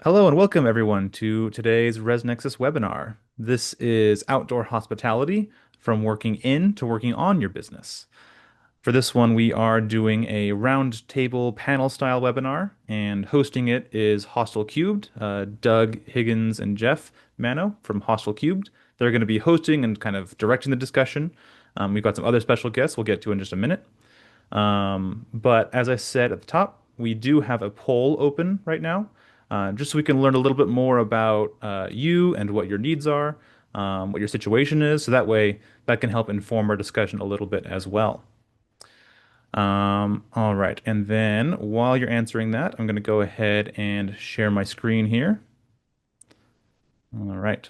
Hello and welcome everyone to today's ResNexus webinar. This is outdoor hospitality from working in to working on your business. For this one, we are doing a roundtable panel style webinar, and hosting it is Hostel Cubed, Doug Higgins and Jeff Mano from Hostel Cubed. They're going to be hosting and kind of directing the discussion. We've got some other special guests we'll get to in just a minute. But as I said at the top, we do have a poll open right now, just so we can learn a little bit more about you and what your needs are, what your situation is, so that way that can help inform our discussion a little bit as well. All right, and then while you're answering that, I'm going to go ahead and share my screen here. All right.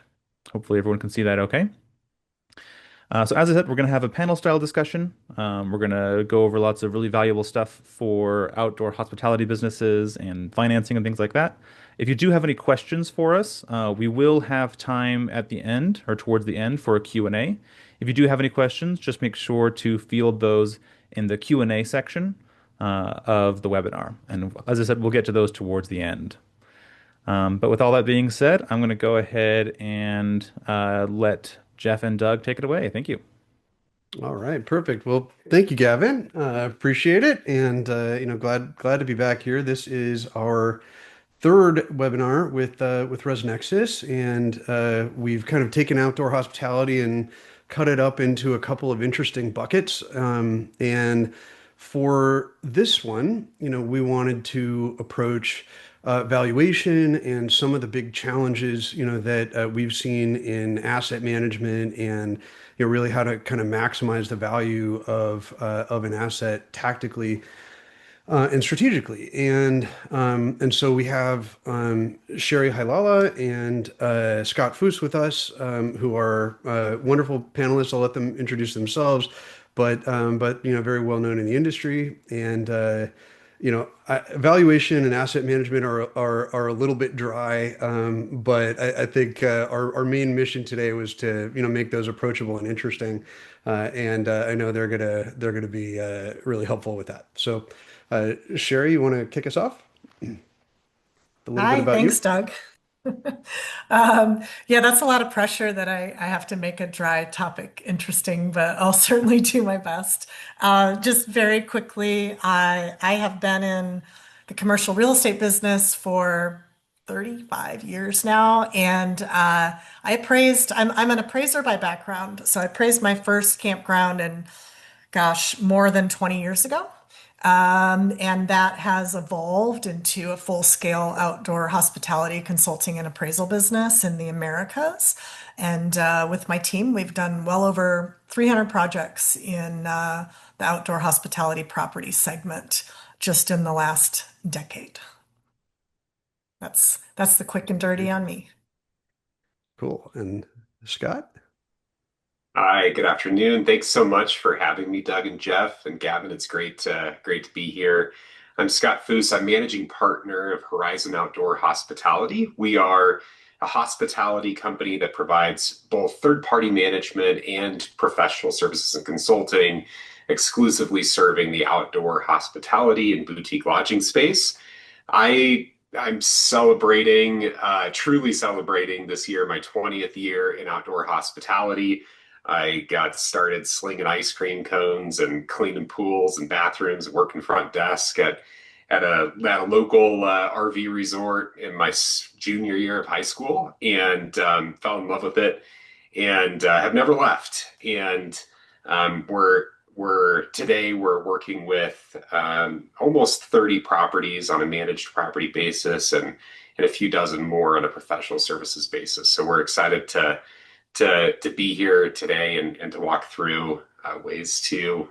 Hopefully everyone can see that okay. So as I said, we're going to have a panel style discussion. We're going to go over lots of really valuable stuff for outdoor hospitality businesses and financing and things like that. If you do have any questions for us, we will have time at the end or towards the end for a Q&A. If you do have any questions, just make sure to field those in the Q&A section of the webinar. And as I said, we'll get to those towards the end. But with all that being said, I'm going to go ahead and let Jeff and Doug take it away. Thank you. All right, perfect. Well, thank you, Gavin. Appreciate it, and glad to be back here. This is our third webinar with ResNexus, and we've kind of taken outdoor hospitality and cut it up into a couple of interesting buckets. And for this one, we wanted to approach valuation and some of the big challenges, that we've seen in asset management and really how to kind of maximize the value of an asset tactically and strategically. And so we have Sherry Hailala and Scott Foose with us, who are wonderful panelists. I'll let them introduce themselves, but very well known in the industry. And valuation and asset management are a little bit dry, but I think our main mission today was to make those approachable and interesting, and I know they're gonna be really helpful with that. So, Sherry, you want to kick us off? A little bit Hi, about thanks, you. Doug. Yeah, that's a lot of pressure that I have to make a dry topic interesting, but I'll certainly do my best. Just very quickly, I have been in the commercial real estate business for 35 years now, and I'm an appraiser by background. So I appraised my first campground and gosh, more than 20 years ago. And that has evolved into a full-scale outdoor hospitality consulting and appraisal business in the Americas. And with my team, we've done well over 300 projects in the outdoor hospitality property segment just in the last decade. That's the quick and dirty on me. Cool. And Scott? Hi, good afternoon. Thanks so much for having me, Doug and Jeff and Gavin. It's great to be here. I'm Scott Foose. I'm managing partner of Horizon Outdoor Hospitality. We are a hospitality company that provides both third-party management and professional services and consulting, exclusively serving the outdoor hospitality and boutique lodging space. I'm celebrating, truly celebrating this year, my 20th year in outdoor hospitality. I got started slinging ice cream cones and cleaning pools and bathrooms, working front desk at a local RV resort in my junior year of high school, and fell in love with it, and have never left. And we're working with almost 30 properties on a managed property basis, and a few dozen more on a professional services basis. So we're excited to be here today and to walk through ways to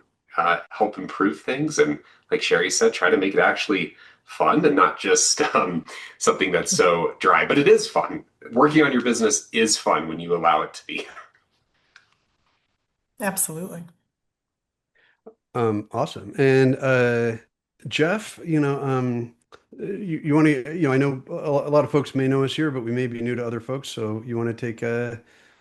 help improve things, and like Sherry said, try to make it actually fun and not just something that's so dry. But it is fun. Working on your business is fun when you allow it to be. Absolutely. Awesome. And Jeff, you want to, I know a lot of folks may know us here, but we may be new to other folks. So you want to take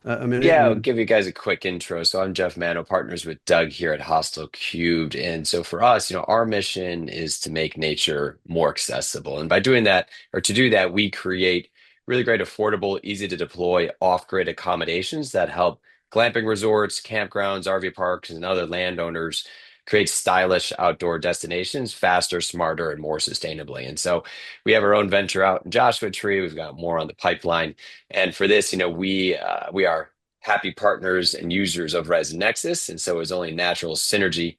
a minute Yeah, I'll and give you guys a quick intro. So I'm Jeff Mano, partners with Doug here at Hostel Cubed. And so for us, our mission is to make nature more accessible. And by doing that, or to do that, we create really great, affordable, easy to deploy off-grid accommodations that help glamping resorts, campgrounds, RV parks, and other landowners create stylish outdoor destinations faster, smarter, and more sustainably. And so we have our own venture out in Joshua Tree. We've got more on the pipeline. And for this, we are happy partners and users of ResNexus. And so it was only natural synergy.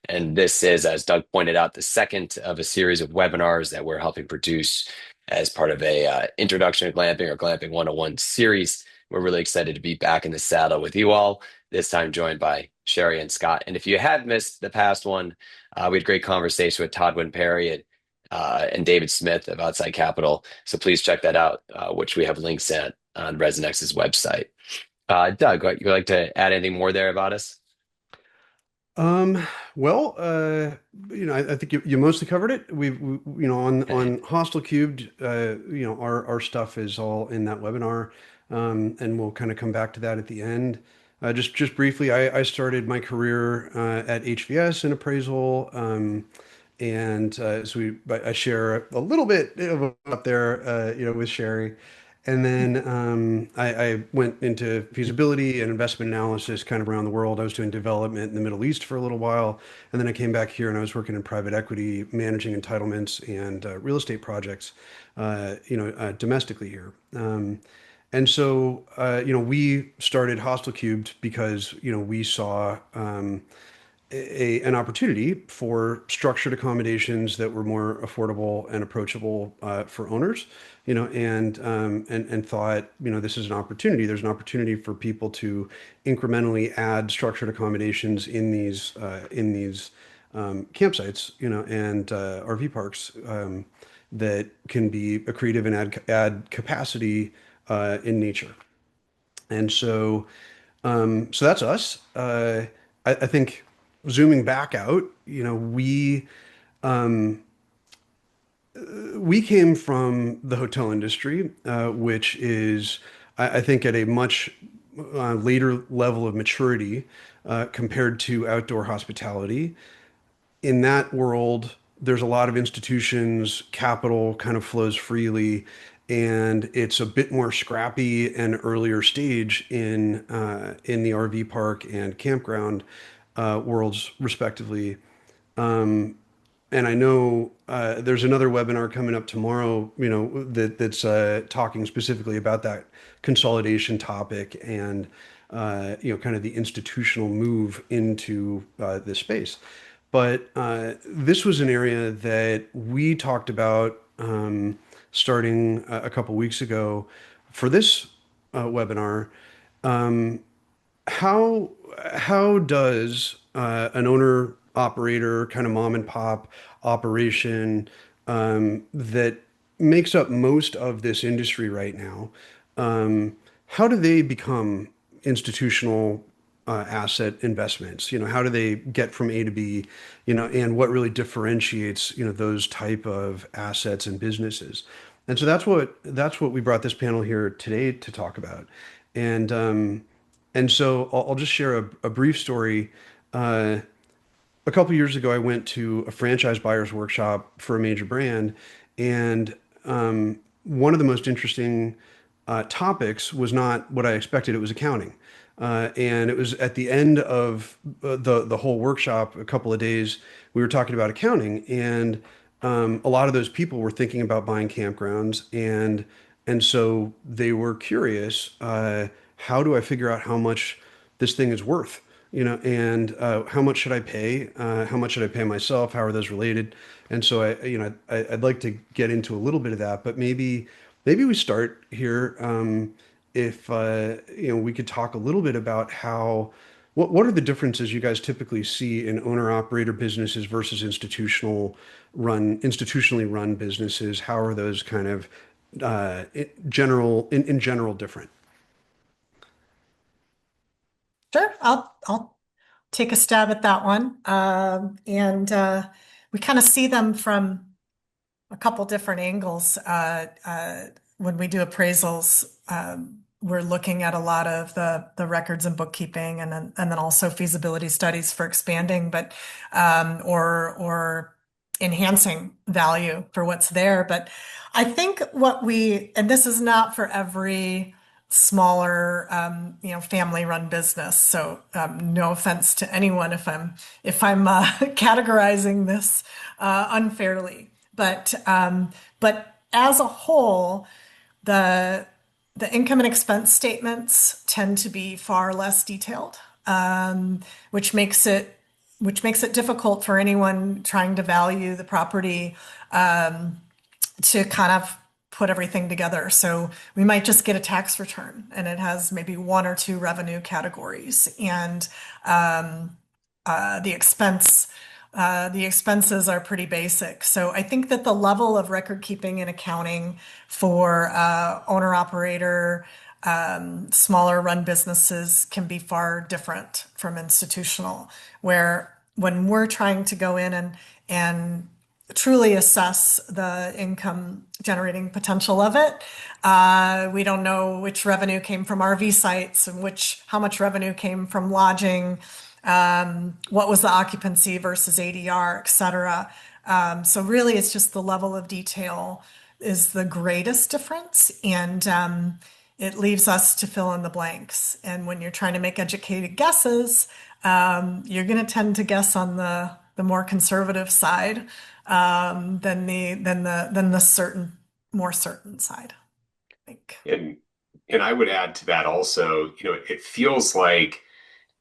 And this is, as Doug pointed out, the second of a series of webinars that we're helping produce as part of a introduction to glamping or glamping 101 series. We're really excited to be back in the saddle with you all, this time joined by Sherry and Scott. And if you have missed the past one, we had a great conversation with Todd Perry and David Smith of Outside Capital. So please check that out, which we have links at on ResNex's website. Doug, you like to add anything more there about us? Um, well, I think you mostly covered it. On Hostel Cubed, our stuff is all in that webinar, and we'll kind of come back to that at the end. Just briefly, I started my career at HVS in appraisal, and so I share a little bit of up there, with Sherry. And then I went into feasibility and investment analysis kind of around the world. I was doing development in the Middle East for a little while. And then I came back here and I was working in private equity, managing entitlements and real estate projects, domestically here. We started Hostel Cubed because, we saw an opportunity for structured accommodations that were more affordable and approachable for owners, and thought, this is an opportunity. There's an opportunity for people to incrementally add structured accommodations in these campsites, and RV parks that can be accretive and add capacity in nature. And so that's us. I think zooming back out, we came from the hotel industry, which is, I think, at a much later level of maturity compared to outdoor hospitality. In that world, there's a lot of institutions, capital kind of flows freely, and it's a bit more scrappy and earlier stage in the RV park and campground worlds, respectively. And I know there's another webinar coming up tomorrow, that's talking specifically about that consolidation topic and kind of the institutional move into this space. But this was an area that we talked about starting a couple weeks ago for this webinar. How how does an owner operator kind of mom and pop operation that makes up most of this industry right now, how do they become institutional asset investments? How do they get from A to B? And what really differentiates those type of assets and businesses? And so that's what we brought this panel here today to talk about. And so I'll just share a brief story. Uh, a couple years ago, I went to a franchise buyer's workshop for a major brand, and one of the most interesting topics was not what I expected. It was accounting, and it was at the end of the whole workshop, a couple of days, we were talking about accounting, and a lot of those people were thinking about buying campgrounds, and so they were curious, how do I figure out how much this thing is worth? And how much should I pay? How much should I pay myself? How are those related? And so I'd like to get into a little bit of that, but maybe we start here. If we could talk a little bit about what are the differences you guys typically see in owner operator businesses versus institutionally run businesses? How are those kind of in general different? Sure, I'll take a stab at that one. And we kind of see them from a couple different angles when we do appraisals. we're looking at a lot of the records and bookkeeping, and then also feasibility studies for expanding, but or enhancing value for what's there. But I think and this is not for every smaller, family-run business. So no offense to anyone if I'm categorizing this unfairly, but as a whole, the the income and expense statements tend to be far less detailed, which makes it difficult for anyone trying to value the property to kind of put everything together. So we might just get a tax return and it has maybe one or two revenue categories, and the expenses are pretty basic. So I think that the level of record keeping and accounting for owner operator, smaller run businesses can be far different from institutional, where when we're trying to go in and truly assess the income generating potential of it, we don't know which revenue came from RV sites and how much revenue came from lodging, what was the occupancy versus ADR, et cetera. So really, it's just the level of detail is the greatest difference, and it leaves us to fill in the blanks. And when you're trying to make educated guesses, you're going to tend to guess on the more conservative side than the more certain side, I think. And I would add to that also, it feels like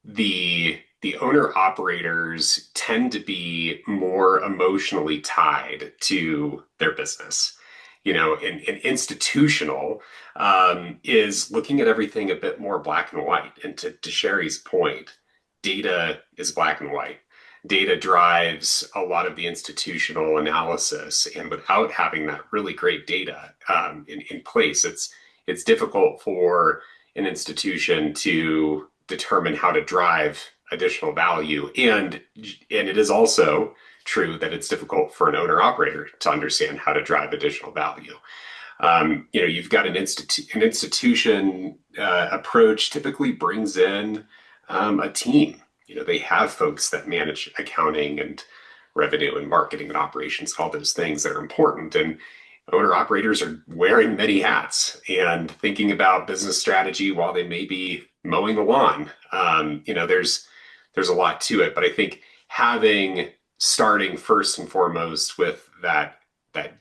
the owner operators tend to be more emotionally tied to their business. And institutional is looking at everything a bit more black and white. And to Sherry's point, data is black and white. Data drives a lot of the institutional analysis, and without having that really great data in place, it's difficult for an institution to determine how to drive additional value. And it is also true that it's difficult for an owner operator to understand how to drive additional value. You've got an institution approach typically brings in a team. They have folks that manage accounting and revenue and marketing and operations, all those things that are important. And owner operators are wearing many hats and thinking about business strategy while they may be mowing the lawn. There's a lot to it, but I think starting first and foremost with that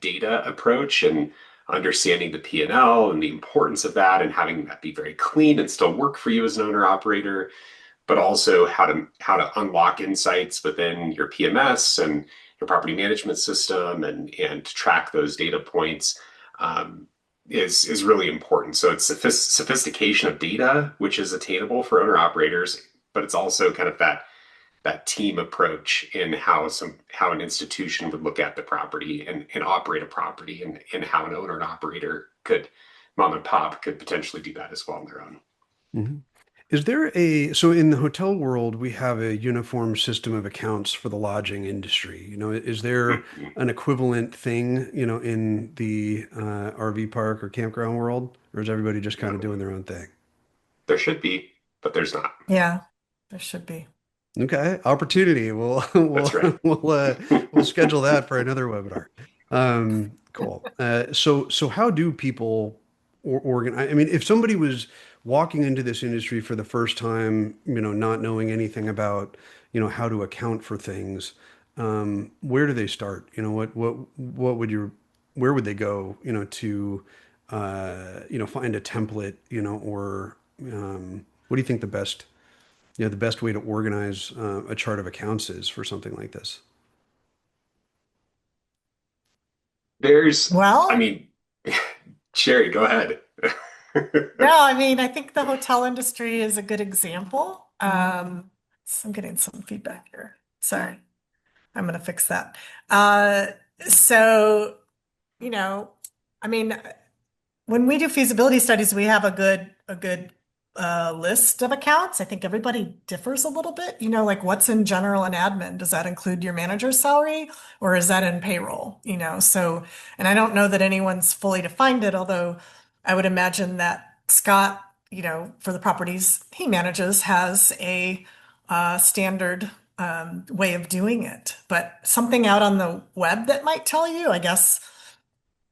data approach and understanding the P&L and L and the importance of that, and having that be very clean and still work for you as an owner operator, but also how to unlock insights within your PMS and your property management system, and track those data points is really important. So it's sophistication of data, which is attainable for owner operators, but it's also kind of that team approach in how an institution would look at the property and operate a property, and how an owner and operator mom and pop could potentially do that as well on their own. Mhm. So in the hotel world, we have a uniform system of accounts for the lodging industry. Is there an equivalent thing, in the RV park or campground world, or is everybody just kind of No, doing their own thing? there should be, but there's not. Yeah, there should be. Okay, opportunity. We'll That's right. we'll schedule that for another webinar. Cool. So how do people organize? I mean, if somebody was walking into this industry for the first time, not knowing anything about, how to account for things, where do they start? What would where would they go, to find a template, or what do you think the best way to organize a chart of accounts is for something like this? I Well, mean, Sherry, go ahead. no, I mean, I think the hotel industry is a good example. So I'm getting some feedback here. Sorry, I'm going to fix that. Uh, so, you know, I mean, when we do feasibility studies, we have a good list of accounts. I think everybody differs a little bit. Like what's in general and admin? Does that include your manager's salary, or is that in payroll? And I don't know that anyone's fully defined it, although I would imagine that Scott for the properties he manages, has a standard way of doing it. But something out on the web that might tell you, I guess,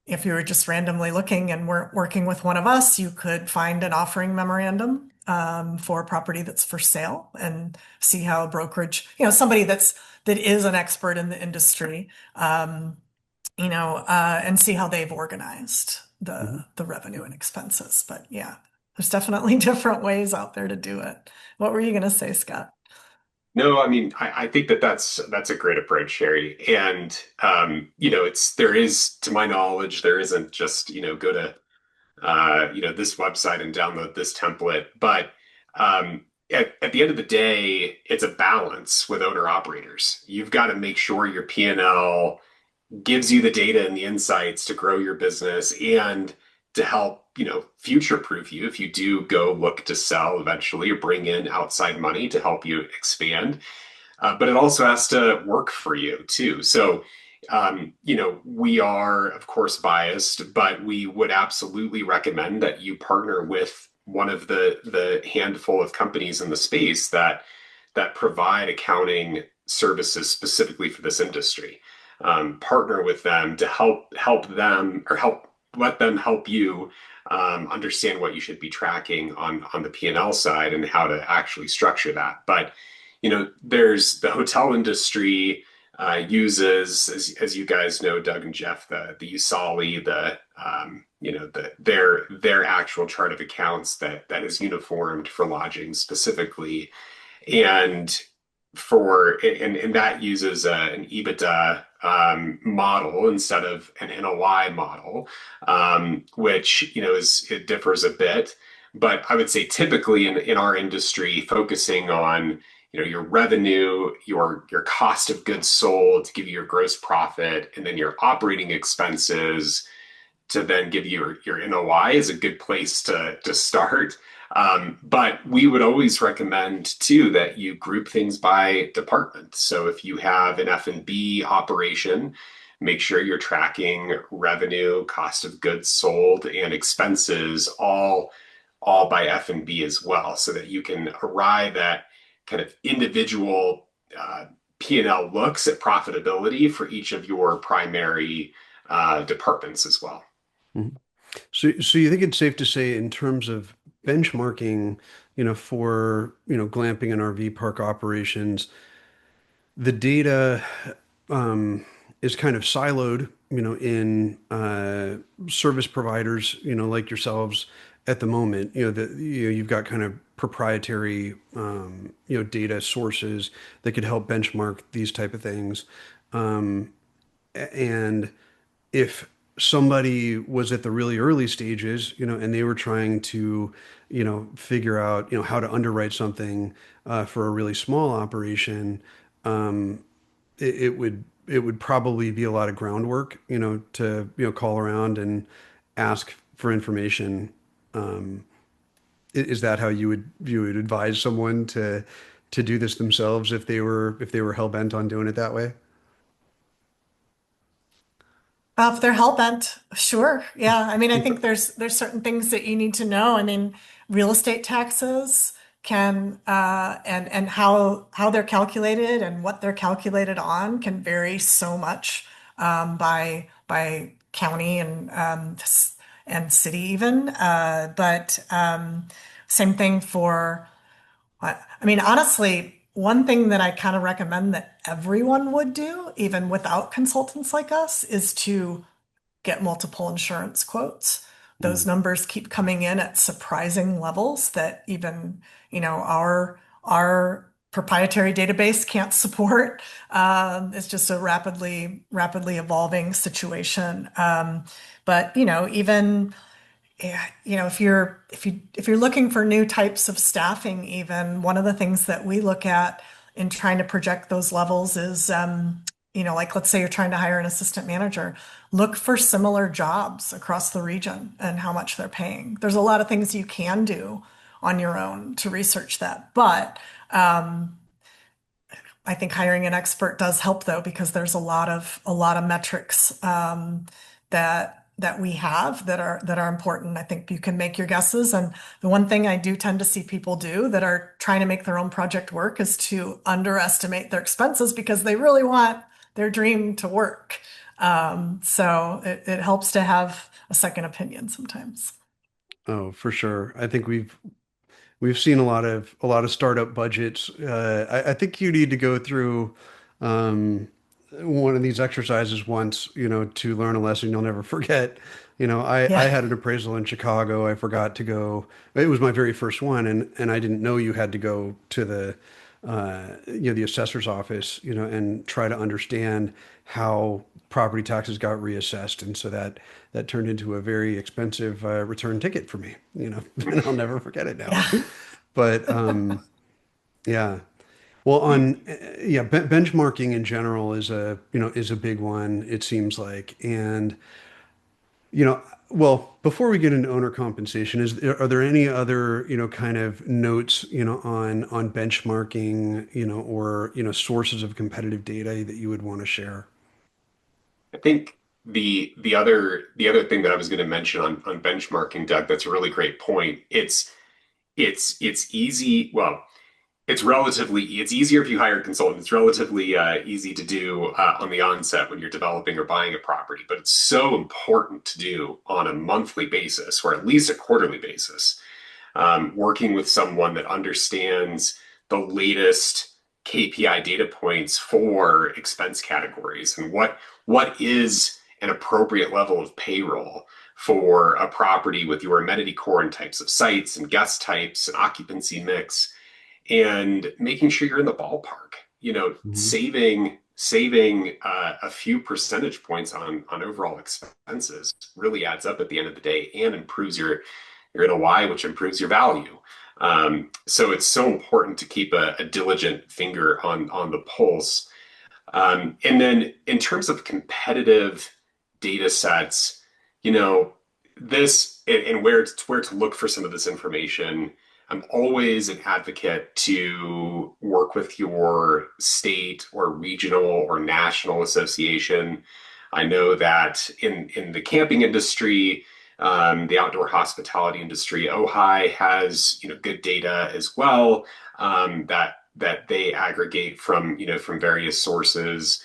if you were just randomly looking and weren't working with one of us, you could find an offering memorandum for a property that's for sale and see how a brokerage, somebody that is an expert in the industry, and see how they've organized Mhm. the revenue and expenses. But yeah, there's definitely different ways out there to do it. What were you going to say, Scott? No, I mean, I think that that's a great approach, Sherry. And there is, to my knowledge, there isn't just, go to this website and download this template. But at the end of the day, it's a balance with owner operators. You've got to make sure your P&L gives you the data and the insights to grow your business and to help, future proof you if you do go look to sell eventually or bring in outside money to help you expand. But it also has to work for you too. So, we are, of course, biased, but we would absolutely recommend that you partner with one of the handful of companies in the space that provide accounting services specifically for this industry. Partner with them to help them or help let them help you understand what you should be tracking on the P&L side and how to actually structure that. But there's the hotel industry uses, as you guys know, Doug and Jeff, the USALI, their actual chart of accounts that is uniformed for lodging specifically, and and that uses an EBITDA model instead of an NOI model, which it differs a bit. But I would say typically in our industry, focusing on your revenue, your cost of goods sold to give you your gross profit, and then your operating expenses to then give you your NOI is a good place to start. But we would always recommend too that you group things by department. So if you have an F&B operation, make sure you're tracking revenue, cost of goods sold, and expenses all by F&B as well, so that you can arrive at kind of individual P&L looks at profitability for each of your primary departments as well. Mhm. So you think it's safe to say in terms of benchmarking, for, glamping and RV park operations, the data is kind of siloed, in service providers, like yourselves at the moment. You've got kind of proprietary, data sources that could help benchmark these type of things. Um, and if somebody was at the really early stages, and they were trying to, figure out, how to underwrite something for a really small operation, it would probably be a lot of groundwork, to, call around and ask for information. Um, is that how you would advise someone to do this themselves if they were hell bent on doing it that way? If they're hell bent, sure. Yeah. I mean, I think there's certain things that you need to know. I mean, real estate taxes can and how they're calculated and what they're calculated on can vary so much by county and city even. But same thing for I mean, honestly, one thing that I kind of recommend that everyone would do, even without consultants like us, is to get multiple insurance quotes. Those Mm, numbers keep coming in at surprising levels that even, our proprietary database can't support. It's just a rapidly evolving situation. But even yeah, if you're looking for new types of staffing, even one of the things that we look at in trying to project those levels is, like let's say you're trying to hire an assistant manager, look for similar jobs across the region and how much they're paying. There's a lot of things you can do on your own to research that, but I think hiring an expert does help though, because there's a lot of metrics that that we have that are important. I think you can make your guesses. And the one thing I do tend to see people do that are trying to make their own project work is to underestimate their expenses because they really want their dream to work. So it helps to have a second opinion sometimes. Oh, for sure. I think we've seen a lot of startup budgets. I think you need to go through um, one of these exercises once, to learn a lesson you'll never forget. I Yeah. had an appraisal in Chicago. I forgot to go. It was my very first one, and I didn't know you had to go to the assessor's office, and try to understand how property taxes got reassessed, and so that turned into a very expensive return ticket for me, and I'll never forget it now. Yeah. But yeah. Well, yeah, benchmarking in general is a big one, it seems like. And well, before we get into owner compensation, are there any other, kind of notes, on benchmarking, or, sources of competitive data that you would want to share? I think the other thing that I was going to mention on benchmarking, Doug, that's a really great point. It's easy. Well, it's easier if you hire a consultant. It's relatively easy to do on the onset when you're developing or buying a property, but it's so important to do on a monthly basis or at least a quarterly basis. Working with someone that understands the latest KPI data points for expense categories and what is an appropriate level of payroll for a property with your amenity core and types of sites and guest types and occupancy mix and making sure you're in the ballpark. Mhm. Saving a few percentage points on overall expenses really adds up at the end of the day and improves your NOI, which improves your value. So it's so important to keep a diligent finger on the pulse. And then in terms of competitive data sets, you know, this and where to look for some of this information. I'm always an advocate to work with your state or regional or national association. I know that in the camping industry, the outdoor hospitality industry, Ojai has good data as well, that they aggregate from various sources.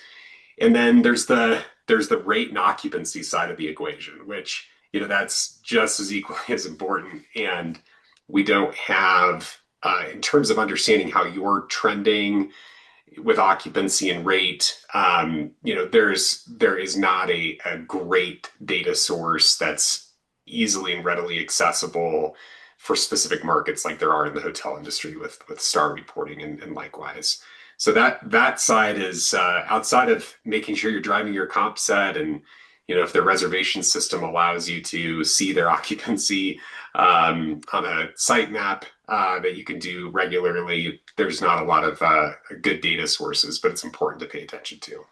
And then there's the rate and occupancy side of the equation, which that's just as equally as important. And we don't have in terms of understanding how you're trending with occupancy and rate, there is not a great data source that's easily and readily accessible for specific markets like there are in the hotel industry with star reporting and likewise. So that side is outside of making sure you're driving your comp set and if their reservation system allows you to see their occupancy on a site map that you can do regularly. There's not a lot of good data sources, but it's important to pay attention to.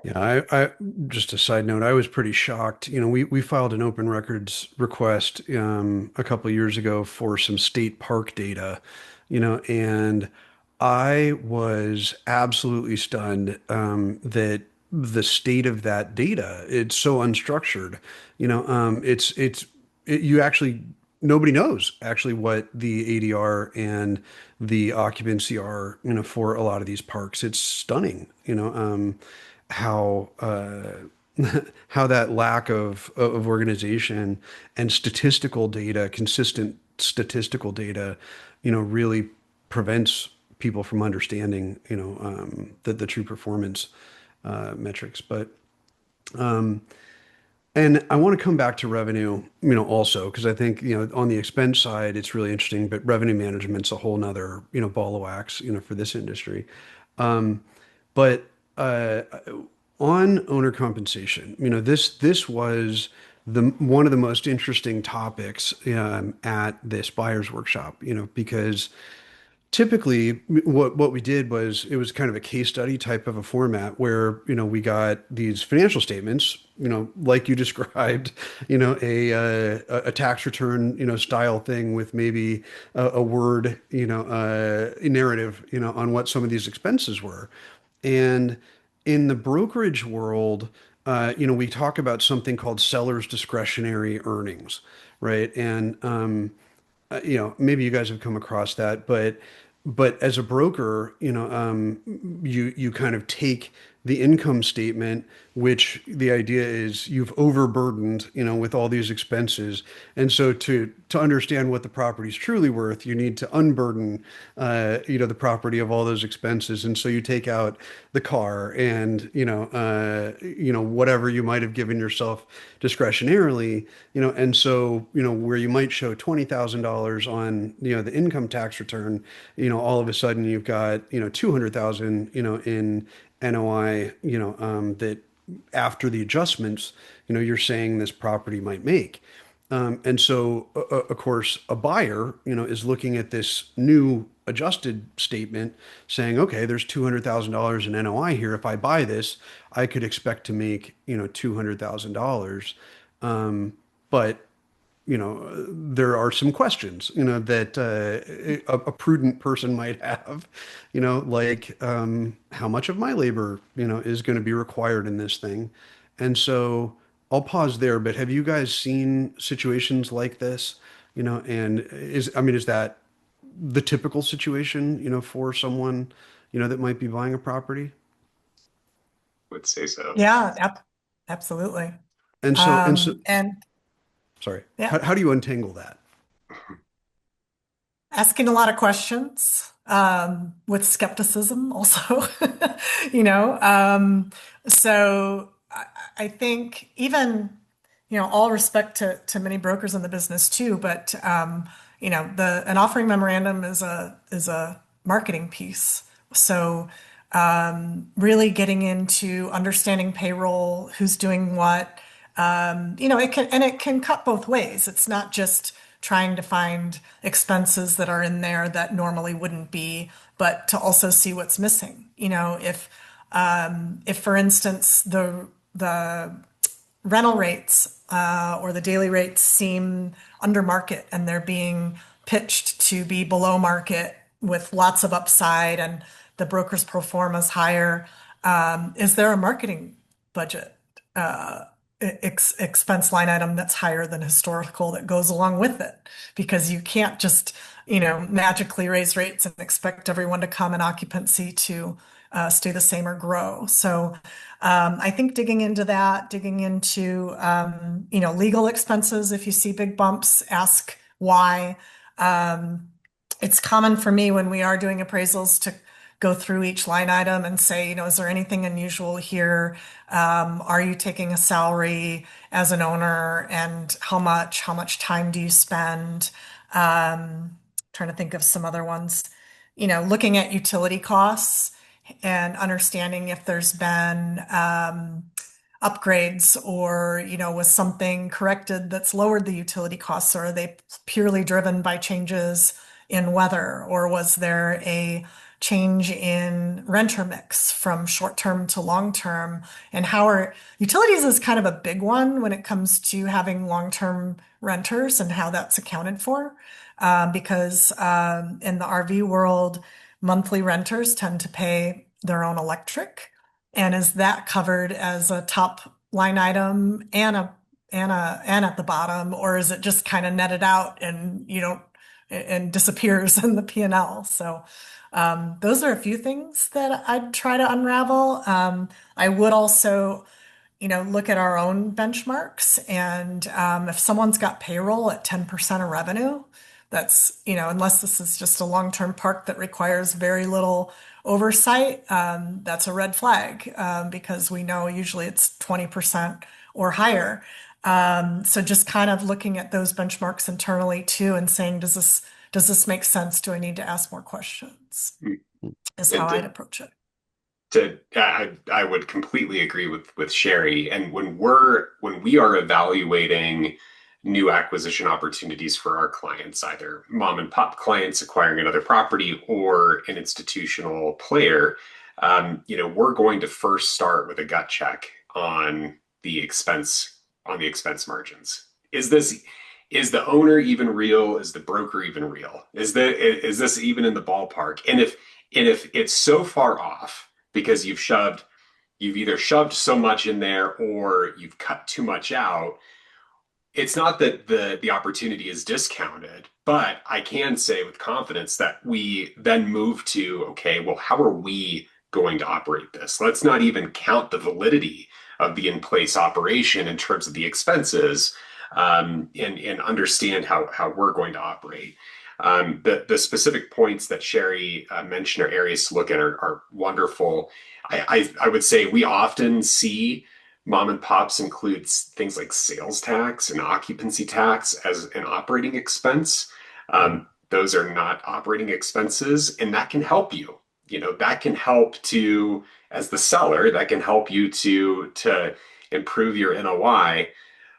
Yeah, just a side note, I was pretty shocked. We filed an open records request a couple of years ago for some state park data, and I was absolutely stunned that the state of that data, it's so unstructured. You actually nobody knows actually what the ADR and the occupancy are, for a lot of these parks. It's stunning, how how that lack of organization and statistical data, consistent statistical data, really prevents people from understanding, the true performance metrics. But and I want to come back to revenue, also because I think, on the expense side, it's really interesting, but revenue management's a whole nother, ball of wax, for this industry. But on owner compensation, this was the one of the most interesting topics at this buyer's workshop, because typically what we did was it was kind of a case study type of a format where we got these financial statements, like you described, a tax return style thing with maybe a word, a narrative, on what some of these expenses were. And in the brokerage world, we talk about something called seller's discretionary earnings, right? And maybe you guys have come across that, but as a broker, you kind of take the income statement, which the idea is you've overburdened, with all these expenses. And so to understand what the property is truly worth, you need to unburden, the property of all those expenses. And so you take out the car and, whatever you might have given yourself discretionarily, and so, where you might show $20,000 on, the income tax return, all of a sudden you've got, 200,000, in NOI, that after the adjustments, you're saying this property might make. And so, of course, a buyer, is looking at this new adjusted statement saying, okay, there's $200,000 in NOI here. If I buy this, I could expect to make, $200,000. But there are some questions, that a prudent person might have, like how much of my labor, is going to be required in this thing. And so I'll pause there, but have you guys seen situations like this? And is that the typical situation, for someone, that might be buying a property? Would say so. Yeah, absolutely. And so, And sorry, yeah, how do you untangle that? asking a lot of questions with skepticism also, so I think even, all respect to many brokers in the business too, but the an offering memorandum is a marketing piece. So really getting into understanding payroll, who's doing what, it can cut both ways. It's not just trying to find expenses that are in there that normally wouldn't be, but to also see what's missing. If for instance the rental rates or the daily rates seem under market and they're being pitched to be below market with lots of upside and the broker's pro forma is higher, is there a marketing budget expense line item that's higher than historical that goes along with it? Because you can't just, magically raise rates and expect everyone to come in occupancy to stay the same or grow. So I think digging into that, digging into legal expenses. If you see big bumps, ask why. It's common for me when we are doing appraisals to go through each line item and say, is there anything unusual here? Are you taking a salary as an owner, and how much? How much time do you spend? Trying to think of some other ones. Looking at utility costs and understanding if there's been upgrades or, was something corrected that's lowered the utility costs, or are they purely driven by changes in weather, or was there a change in renter mix from short term to long term? And how are utilities is kind of a big one when it comes to having long term renters and how that's accounted for. Because in the RV world, monthly renters tend to pay their own electric. And is that covered as a top line item and at the bottom, or is it just kind of netted out and you don't and disappears in the P&L? So those are a few things that I'd try to unravel. I would also, look at our own benchmarks, and if someone's got payroll at 10% of revenue, that's, unless this is just a long-term park that requires very little oversight, that's a red flag, because we know usually it's 20% or higher. So just kind of looking at those benchmarks internally too and saying, does this make sense? Do I need to ask more questions? Is how And I'd approach it. I would completely agree with Sherry. And when we are evaluating new acquisition opportunities for our clients, either mom and pop clients acquiring another property or an institutional player, we're going to first start with a gut check on the expense margins. Is the owner even real? Is the broker even real? Is this even in the ballpark? And if it's so far off because you've shoved you've either shoved so much in there or you've cut too much out. It's not that the opportunity is discounted, but I can say with confidence that we then move to, okay, well, how are we going to operate this? Let's not even count the validity of the in-place operation in terms of the expenses, and understand how we're going to operate. The specific points that Sherry mentioned, or areas to look at, are wonderful. I would say we often see mom and pops includes things like sales tax and occupancy tax as an operating expense. Those are not operating expenses, and that can help you. That can help to, as the seller, that can help you to improve your NOI.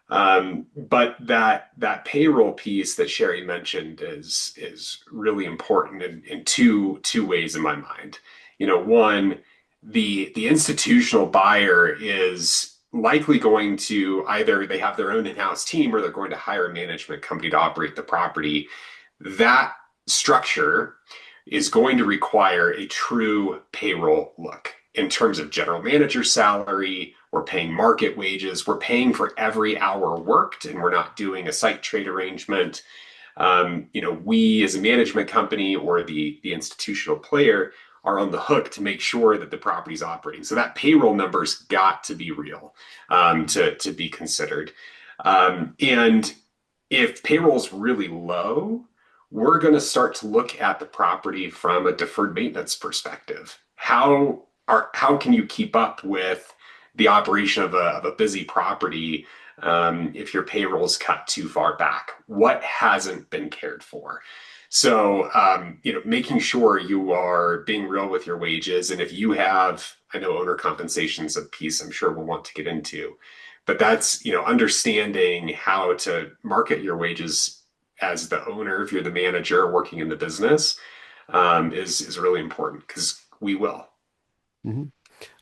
But that payroll piece that Sherry mentioned is really important in two ways in my mind. One, the institutional buyer is likely going to either they have their own in-house team or they're going to hire a management company to operate the property. That structure is going to require a true payroll look in terms of general manager salary. We're paying market wages. We're paying for every hour worked, and we're not doing a site trade arrangement. We as a management company or the institutional player are on the hook to make sure that the property's operating. So that payroll number's got to be real, to be considered. And if payroll's really low, we're going to start to look at the property from a deferred maintenance perspective. How can you keep up with the operation of a busy property, if your payroll's cut too far back? What hasn't been cared for? So, making sure you are being real with your wages. And if you have, I know owner compensation is a piece I'm sure we'll want to get into, but that's, understanding how to market your wages as the owner, if you're the manager working in the business, is really important because we will. Mhm.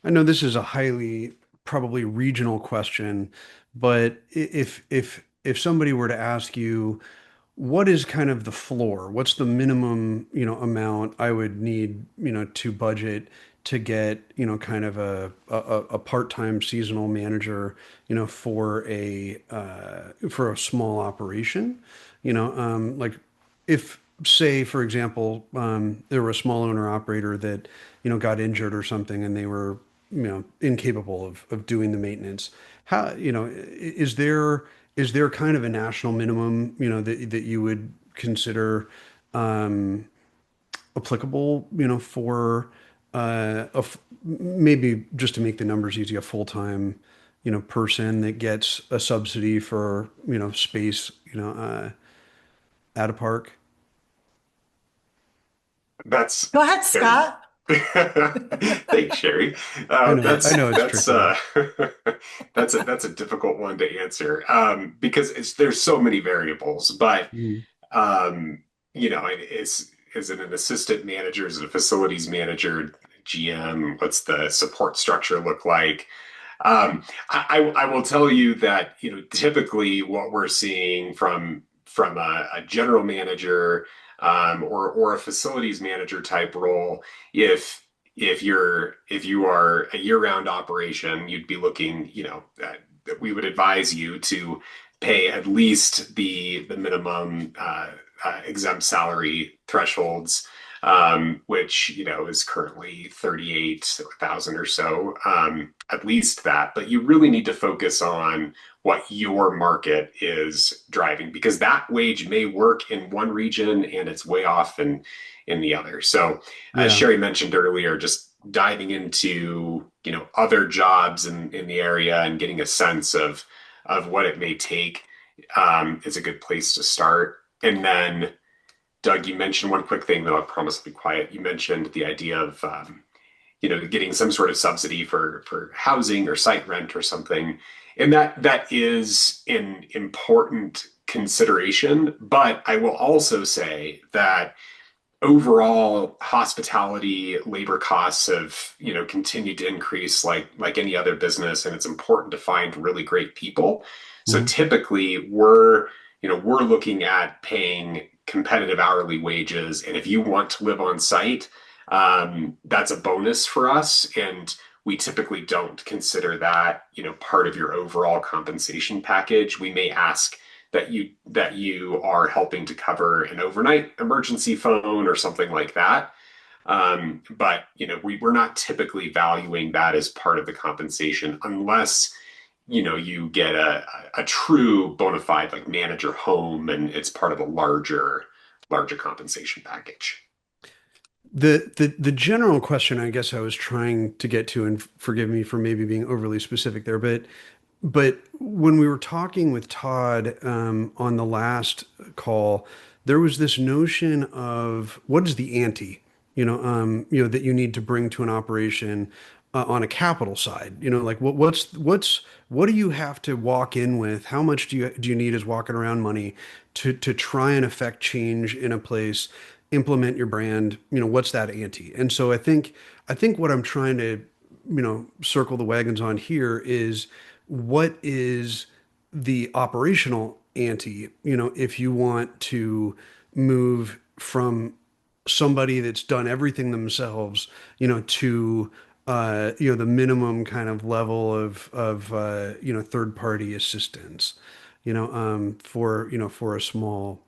I know this is a highly probably regional question, but if somebody were to ask you, what is kind of the floor? What's the minimum, amount I would need, to budget to get, kind of a part-time seasonal manager, for a small operation? Like if say, for example, there were a small owner operator that, got injured or something and they were, incapable of doing the maintenance. How, is there kind of a national minimum, that you would consider applicable, for maybe just to make the numbers easy, a full-time, person that gets a subsidy for, space, at a park? That's Go ahead, very. Scott. Thanks, Sherry. I know it's tricky. That's a difficult one to answer, because there's so many variables. But Mhm. is it an assistant manager? Is it a facilities manager, GM? What's the support structure look like? I will tell you that typically what we're seeing from a general manager, or a facilities manager type role, if you are a year-round operation, you'd be looking, that we would advise you to pay at least the minimum exempt salary thresholds, which is currently 38,000 or so, at least that. But you really need to focus on what your market is driving, because that wage may work in one region and it's way off in the other. So, as Yeah. Sherry mentioned earlier, just diving into other jobs in the area and getting a sense of what it may take, is a good place to start. And then, Doug, you mentioned one quick thing, though I promise to be quiet. You mentioned the idea of getting some sort of subsidy for housing or site rent or something, and that is an important consideration. But I will also say that overall hospitality labor costs have continued to increase like any other business, and it's important to find really great people. So Mhm. typically we're looking at paying competitive hourly wages, and if you want to live on site, that's a bonus for us. And we typically don't consider that, part of your overall compensation package. We may ask that you are helping to cover an overnight emergency phone or something like that. But we're not typically valuing that as part of the compensation unless you get a true bona fide like manager home and it's part of a larger compensation package. The general question I guess I was trying to get to, and forgive me for maybe being overly specific there, but when we were talking with Todd on the last call, there was this notion of what is the ante, that you need to bring to an operation on a capital side. Like what do you have to walk in with? How much do you need as walking around money to try and affect change in a place, implement your brand? What's that ante? And so I think what I'm trying to circle the wagons on here is what is the operational ante, if you want to move from somebody that's done everything themselves, to the minimum kind of level of third party assistance, for a small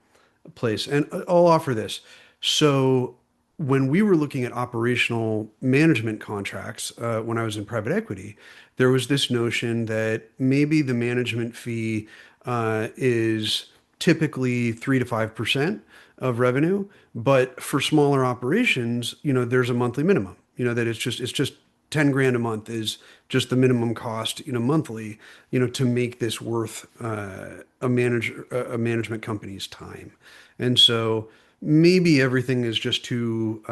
place. And I'll offer this. So when we were looking at operational management contracts, when I was in private equity, there was this notion that maybe the management fee is typically 3 to 5% of revenue, but for smaller operations, there's a monthly minimum. That it's just 10 grand a month is just the minimum cost, monthly, to make this worth a management company's time. And so maybe everything is just too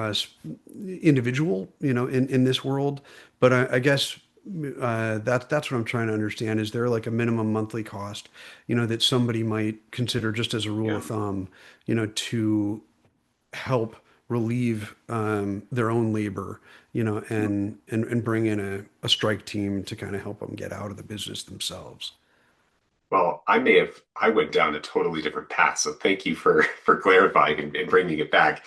individual, in this world. But I guess that's what I'm trying to understand. Is there like a minimum monthly cost, that somebody might consider just as a rule Yeah. of thumb, to help relieve their own labor, and bring in a strike team to kind of help them get out of the business themselves. Well, I went down a totally different path, so thank you for clarifying and bringing it back.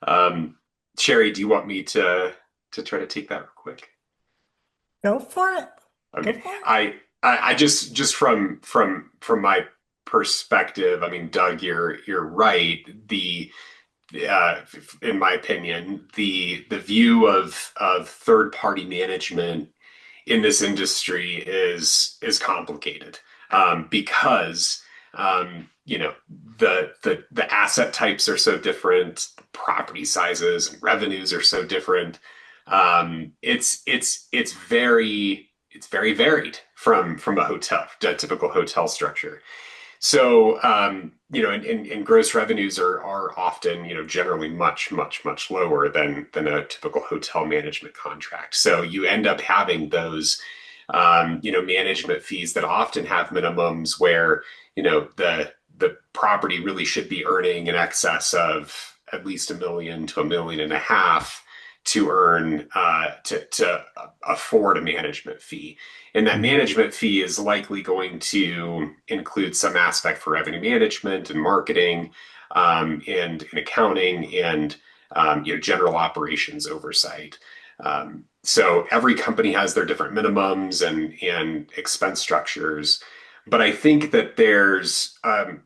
Um, Sherry, do you want me to try to take that real quick? Go for it. Go Okay. for it. I just from my perspective, I mean, Doug, you're right. In my opinion, the view of third party management in this industry is complicated because the asset types are so different, property sizes and revenues are so different. It's very varied from a typical hotel structure. So, and gross revenues are often, generally much, much, much lower than a typical hotel management contract. So you end up having those, management fees that often have minimums where, the property really should be earning in excess of at least 1 million to 1.5 million to earn to afford a management fee. And that Mhm. management fee is likely going to include some aspect for revenue management and marketing, and accounting and general operations oversight. So every company has their different minimums and expense structures. But I think that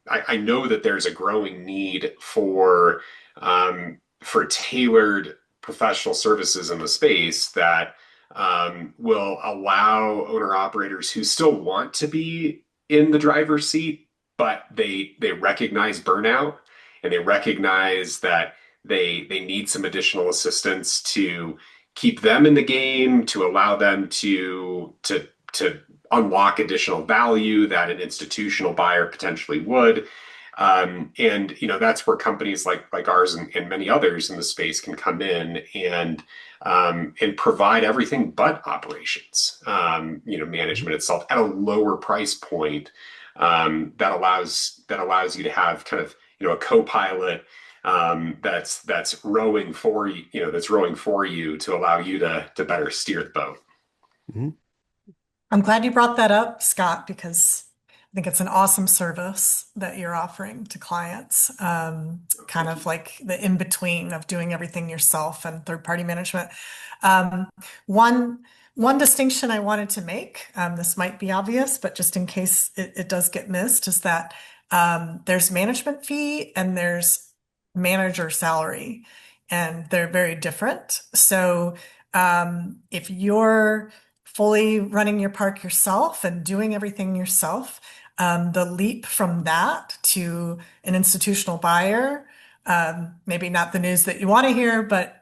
I know that there's a growing need for tailored professional services in the space that will allow owner operators who still want to be in the driver's seat, but they recognize burnout and they recognize that they need some additional assistance to keep them in the game, to allow them to unlock additional value that an institutional buyer potentially would. And that's where companies like ours and many others in the space can come in and provide everything but operations, management itself at a lower price point, that allows you to have kind of a co-pilot, that's rowing for you, that's rowing for you to allow you to better steer the boat. Mhm. I'm glad you brought that up, Scott, because I think it's an awesome service that you're offering to clients. Kind Thank of you. like the in between of doing everything yourself and third party management. Um, one One distinction I wanted to make, this might be obvious, but just in case it does get missed, is that there's management fee and there's manager salary, and they're very different. So if you're fully running your park yourself and doing everything yourself, the leap from that to an institutional buyer, maybe not the news that you want to hear, but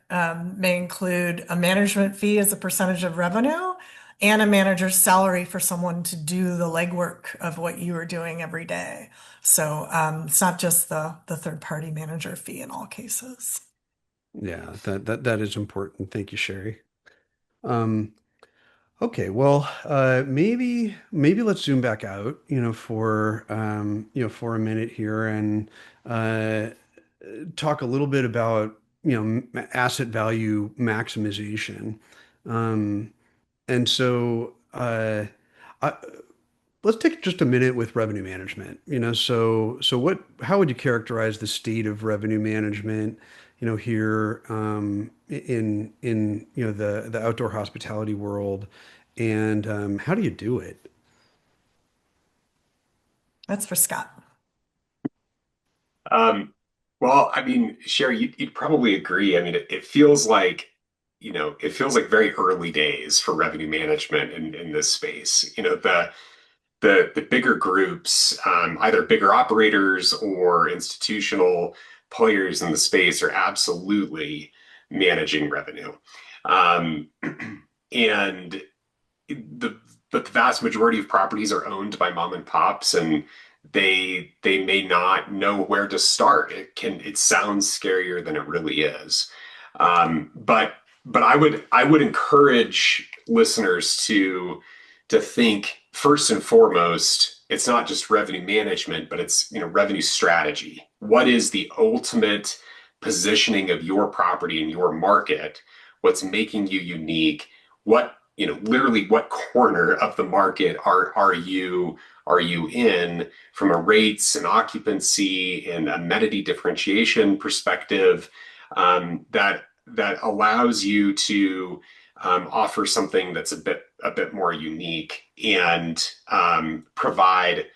may include a management fee as a percentage of revenue and a manager's salary for someone to do the legwork of what you are doing every day. So it's not just the third party manager fee in all cases. Yeah, that is important. Thank you, Sherry. Um, okay, well, maybe let's zoom back out, for a minute here and uh, talk a little bit about, asset value maximization. Um, and so I, let's take just a minute with revenue management. How would you characterize the state of revenue management, here in the outdoor hospitality world, and how do you do it? That's for Scott. Um, well, I mean, Sherry, you'd probably agree. I mean, it feels like, it feels like very early days for revenue management in this space. The bigger groups, either bigger operators or institutional players in the space are absolutely managing revenue. Um, and the but the vast majority of properties are owned by mom and pops, and they may not know where to start. It sounds scarier than it really is. But I would encourage listeners to think first and foremost, it's not just revenue management, but it's revenue strategy. What is the ultimate positioning of your property in your market? What's making you unique? What literally what corner of the market are you in from a rates and occupancy and amenity differentiation perspective, that allows you to offer something that's a bit more unique and provide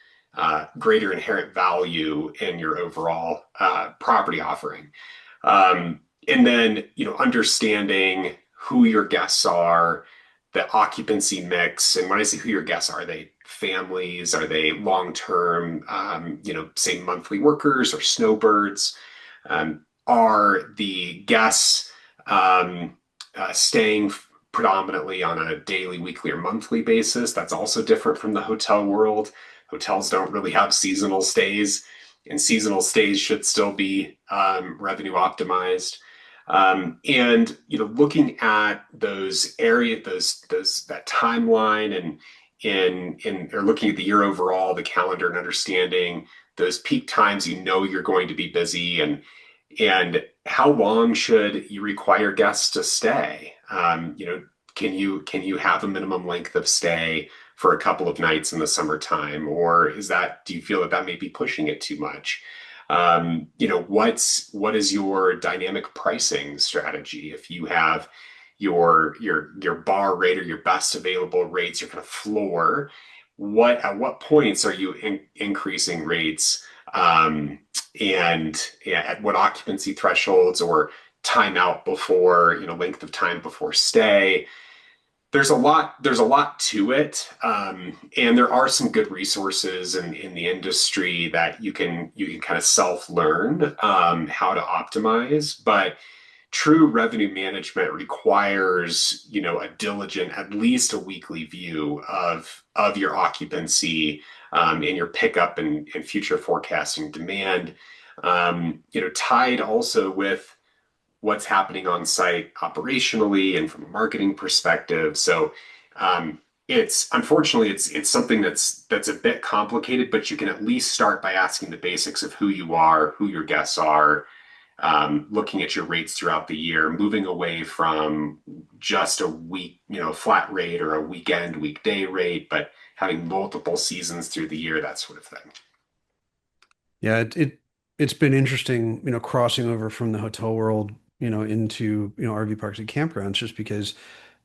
greater inherent value in your overall property offering. And then, understanding who your guests are, the occupancy mix. And when I say who your guests are they families? Are they long-term, say monthly workers or snowbirds? Are the guests staying predominantly on a daily, weekly, or monthly basis? That's also different from the hotel world. Hotels don't really have seasonal stays, and seasonal stays should still be revenue optimized. And looking at those area, those that timeline, and in or looking at the year overall, the calendar, and understanding those peak times you're going to be busy, and how long should you require guests to stay? Can you have a minimum length of stay for a couple of nights in the summertime, or do you feel that may be pushing it too much? What is your dynamic pricing strategy? If you have your bar rate or your best available rates, your kind of floor, at what points are you increasing rates? And at what occupancy thresholds or timeout before, length of time before stay? There's a lot to it, and there are some good resources in the industry that you can kind of self learn how to optimize. But true revenue management requires a diligent, at least a weekly view of your occupancy, and your pickup and future forecasting demand. Tied also with what's happening on site operationally and from a marketing perspective. So it's unfortunately it's something that's a bit complicated, but you can at least start by asking the basics of who you are, who your guests are, looking at your rates throughout the year, moving away from just a week, flat rate or a weekday rate, but having multiple seasons through the year, that sort of thing. Yeah, it's been interesting, crossing over from the hotel world, into, RV parks and campgrounds, just because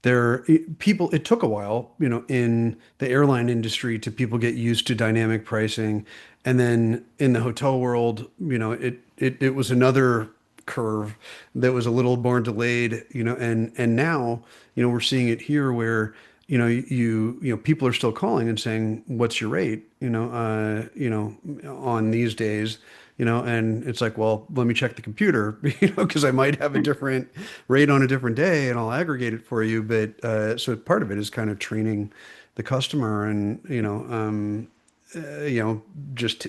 people, it took a while, in the airline industry to people get used to dynamic pricing. And then in the hotel world, it was another curve that was a little more delayed, and now, we're seeing it here where, people are still calling and saying, what's your rate, on these days, and it's like, well, let me check the computer, because I might have a different rate on a different day and I'll aggregate it for you. But so part of it is kind of training the customer and, just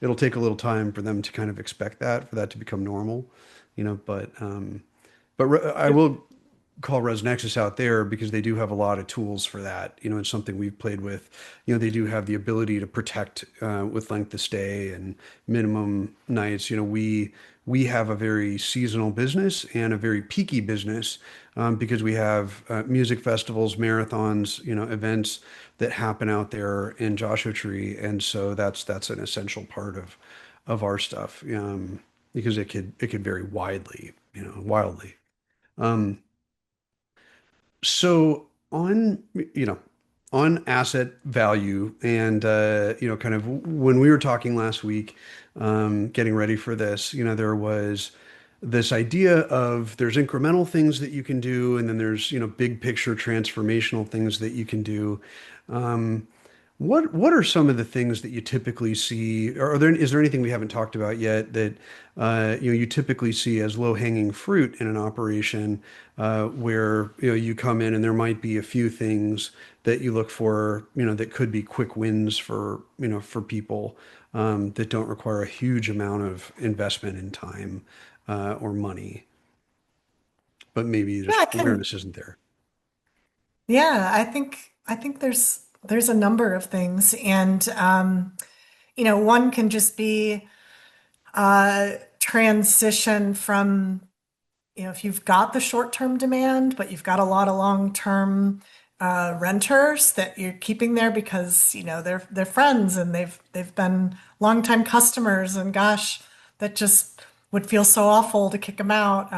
it'll take a little time for them to kind of expect that, for that to become normal, but I will call ResNexus out there because they do have a lot of tools for that. It's something we've played with. They do have the ability to protect with length of stay and minimum nights. We have a very seasonal business and a very peaky business because we have music festivals, marathons, events that happen out there in Joshua Tree, and so that's an essential part of our stuff because it could vary wildly. Um, so on asset value and kind of when we were talking last week, getting ready for this, there was this idea of there's incremental things that you can do, and then there's big picture transformational things that you can do. Um, what are some of the things that you typically see? Or is there anything we haven't talked about yet that you typically see as low-hanging fruit in an operation where you come in and there might be a few things that you look for, that could be quick wins for people that don't require a huge amount of investment in time or money, but maybe Yeah, just I can. awareness isn't there. Yeah, I think there's a number of things, and one can just be transition from, if you've got the short-term demand, but you've got a lot of long-term renters that you're keeping there because, they're friends and they've been longtime customers, and gosh, that just would feel so awful to kick them out.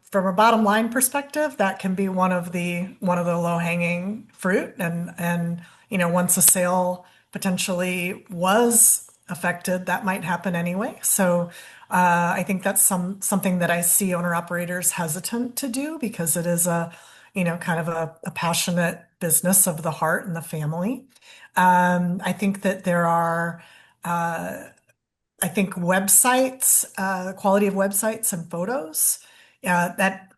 From a bottom line perspective, that can be one of the low-hanging fruit, and once a sale potentially was affected, that might happen anyway. So I think that's something that I see owner operators hesitant to do because it is kind of a passionate business of the heart and the family. I think that there are, I think websites, quality of websites and photos, that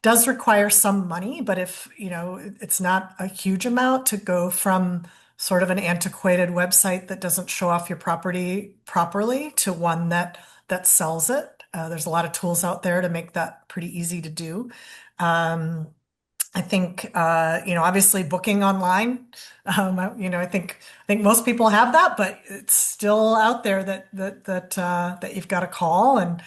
does require some money, but if, it's not a huge amount to go from sort of an antiquated website that doesn't show off your property properly to one that sells it. There's a lot of tools out there to make that pretty easy to do. I think, obviously booking online, I think most people have that, but it's still out there that you've got to call. And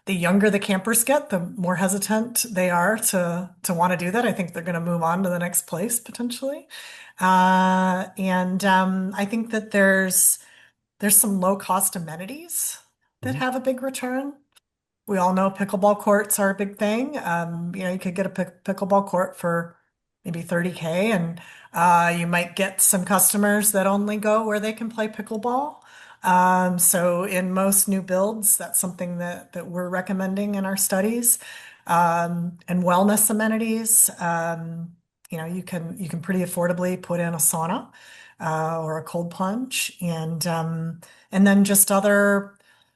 the younger the campers get, the more hesitant they are to want to do that. I think they're going to move on to the next place potentially. And I think that there's some low cost amenities that Mhm. have a big return. We all know pickleball courts are a big thing. You could get a pickleball court for maybe 30K, and you might get some customers that only go where they can play pickleball. So in most new builds, that's something that we're recommending in our studies. And wellness amenities, you can pretty affordably put in a sauna or a cold plunge, and then just other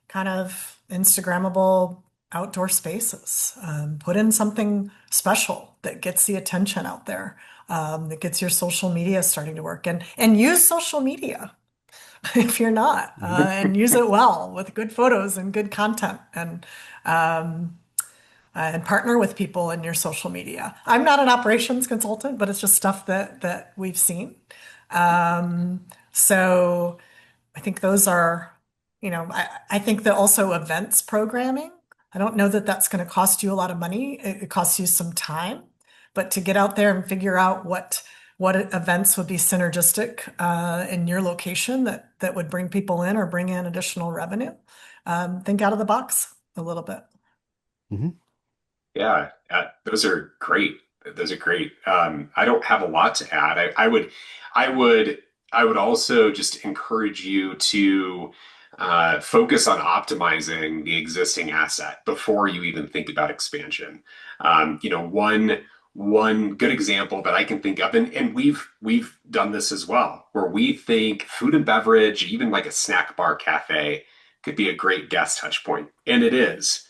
kind of Instagrammable outdoor spaces. Put in something special that gets the attention out there, that gets your social media starting to work, and use social media if you're not, and use it well with good photos and good content, and partner with people in your social media. I'm not an operations consultant, but it's just stuff that we've seen. So I think those are, I think that also events programming. I don't know that that's going to cost you a lot of money. It costs you some time, but to get out there and figure out what events would be synergistic in your location that would bring people in or bring in additional revenue. Think out of the box a little bit. Mhm. Yeah, those are great. Those are great. I don't have a lot to add. I would, I would also just encourage you to focus on optimizing the existing asset before you even think about expansion. One good example that I can think of, and we've done this as well, where we think food and beverage, even like a snack bar cafe, could be a great guest touch point, and it is.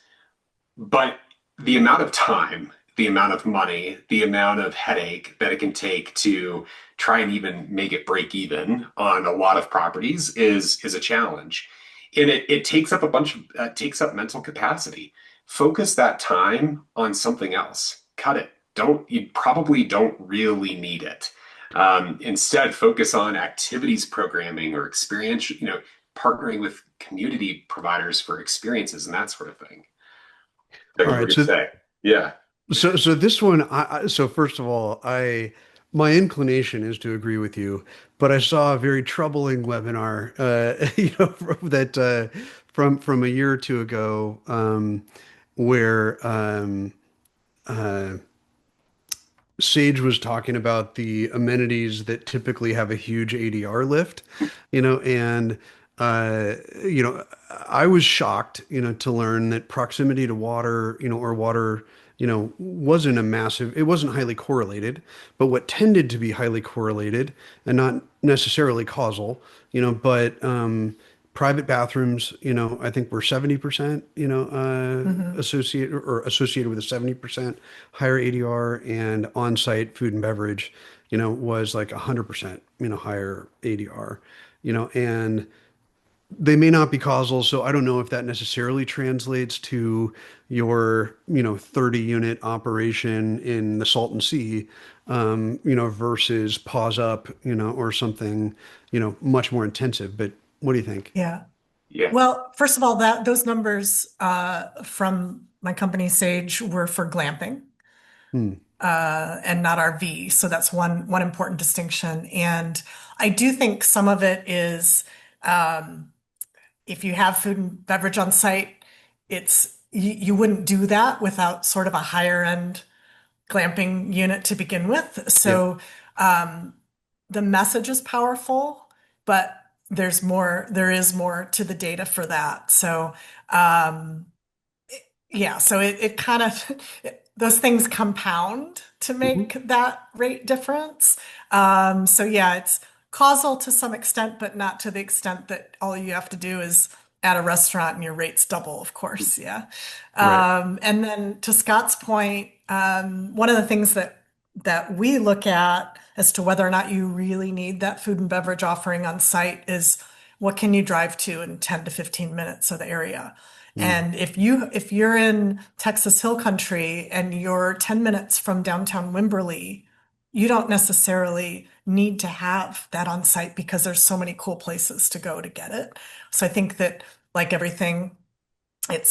But the amount of time, the amount of money, the amount of headache that it can take to try and even make it break even on a lot of properties is a challenge. And it takes up a bunch of takes up mental capacity. Focus that time on something else. Cut it. Don't You probably don't really need it. Instead, focus on activities programming or experience, partnering with community providers for experiences and that sort of thing. That All you were right. going to say. Yeah. So this one, so first of all, my inclination is to agree with you, but I saw a very troubling webinar, that from a year or two ago, where uh, Sage was talking about the amenities that typically have a huge ADR lift, and I was shocked, to learn that proximity to water, or water, wasn't a massive, it wasn't highly correlated, but what tended to be highly correlated and not necessarily causal, but private bathrooms, I think were 70%, Hmm. associated with a 70% higher ADR, and on-site food and beverage, was like 100%, higher ADR, and they may not be causal, so I don't know if that necessarily translates to your, 30 unit operation in the Salton Sea, versus pause up, or something, much more intensive. But what do you think? Yeah. Yeah. Well, first of all, that those numbers from my company Sage were for glamping Hmm. and not RV. So that's one important distinction. And I do think some of it is um, if you have food and beverage on site, you wouldn't do that without sort of a higher end glamping unit to begin with. Yep. So the message is powerful, but there is more to the data for that. So um, yeah, so it kind of those things compound to Hmm. make that rate difference. So yeah, it's causal to some extent, but not to the extent that all you have to do is at a restaurant and your rates double, of course. Yeah. Right. And then to Scott's point, one of the things that we look at as to whether or not you really need that food and beverage offering on site is what can you drive to in 10 to 15 minutes of the area. Hmm. And if you're in Texas Hill Country and you're 10 minutes from downtown Wimberley, you don't necessarily need to have that on site because there's so many cool places to go to get it. So I think that like everything, it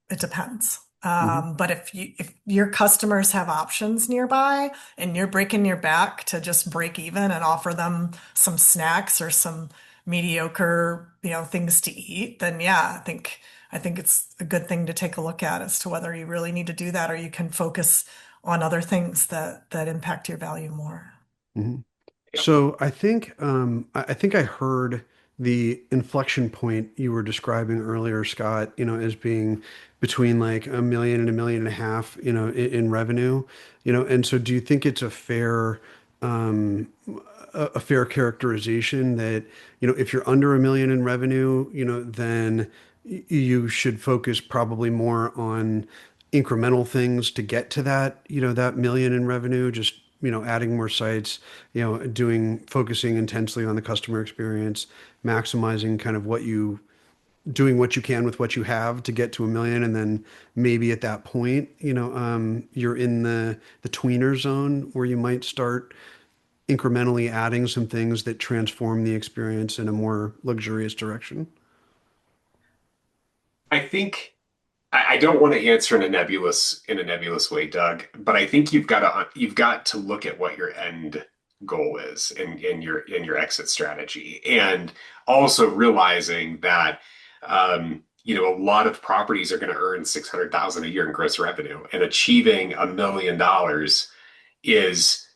depends. Hmm. But if your customers have options nearby and you're breaking your back to just break even and offer them some snacks or some mediocre, things to eat, then yeah, I think it's a good thing to take a look at as to whether you really need to do that or you can focus on other things that impact your value more. Hmm. Yeah. So I think I heard the inflection point you were describing earlier, Scott, as being between like 1 million and 1.5 million, in revenue, and so do you think it's um, a fair characterization that, if you're under 1 million in revenue, then you should focus probably more on incremental things to get to that, that million in revenue, just, adding more sites, focusing intensely on the customer experience, maximizing kind of doing what you can with what you have to get to 1 million. And then maybe at that point, you're in the tweener zone where you might start incrementally adding some things that transform the experience in a more luxurious direction. I think I don't want to answer in a nebulous way, Doug, but I think you've got to look at what your end goal is in your exit strategy, and also realizing that a lot of properties are going to earn 600,000 a year in gross revenue, and achieving $1 million is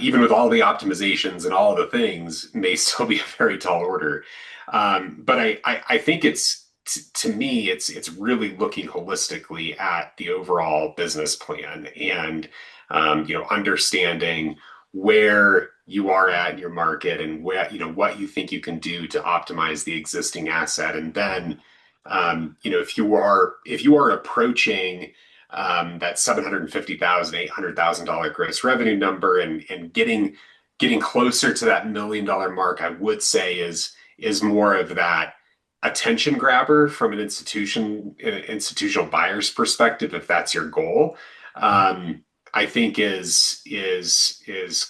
even with all the optimizations and all the things may still be a very tall order. But I think to me it's really looking holistically at the overall business plan and understanding where you are at in your market and where what you think you can do to optimize the existing asset, and then if you are approaching that 750,000, $800,000 gross revenue number, and getting closer to that $1 million mark, I would say is more of that attention grabber from an institutional buyer's perspective, if that's your goal. I think is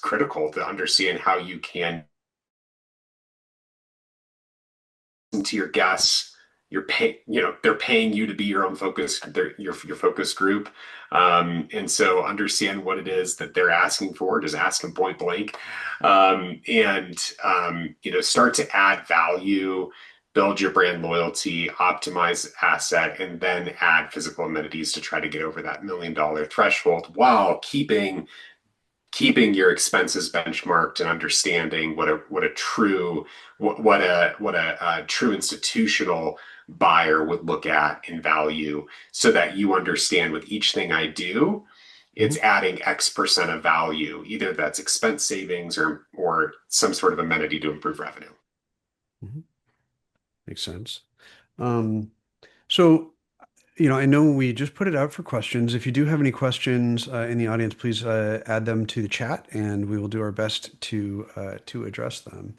critical to understand how you can to your guests. They're paying you to be your own focus, your focus group. And so understand what it is that they're asking for, just ask them point blank. And start to add value, build your brand loyalty, optimize asset, and then add physical amenities to try to get over that $1 million threshold while keeping your expenses benchmarked and understanding what a true institutional buyer would look at in value, so that you understand with each thing I do, Mhm. it's adding X% of value, either that's expense savings or some sort of amenity to improve revenue. Mhm. Makes sense. Um, so, I know we just put it out for questions. If you do have any questions in the audience, please add them to the chat, and we will do our best to address them.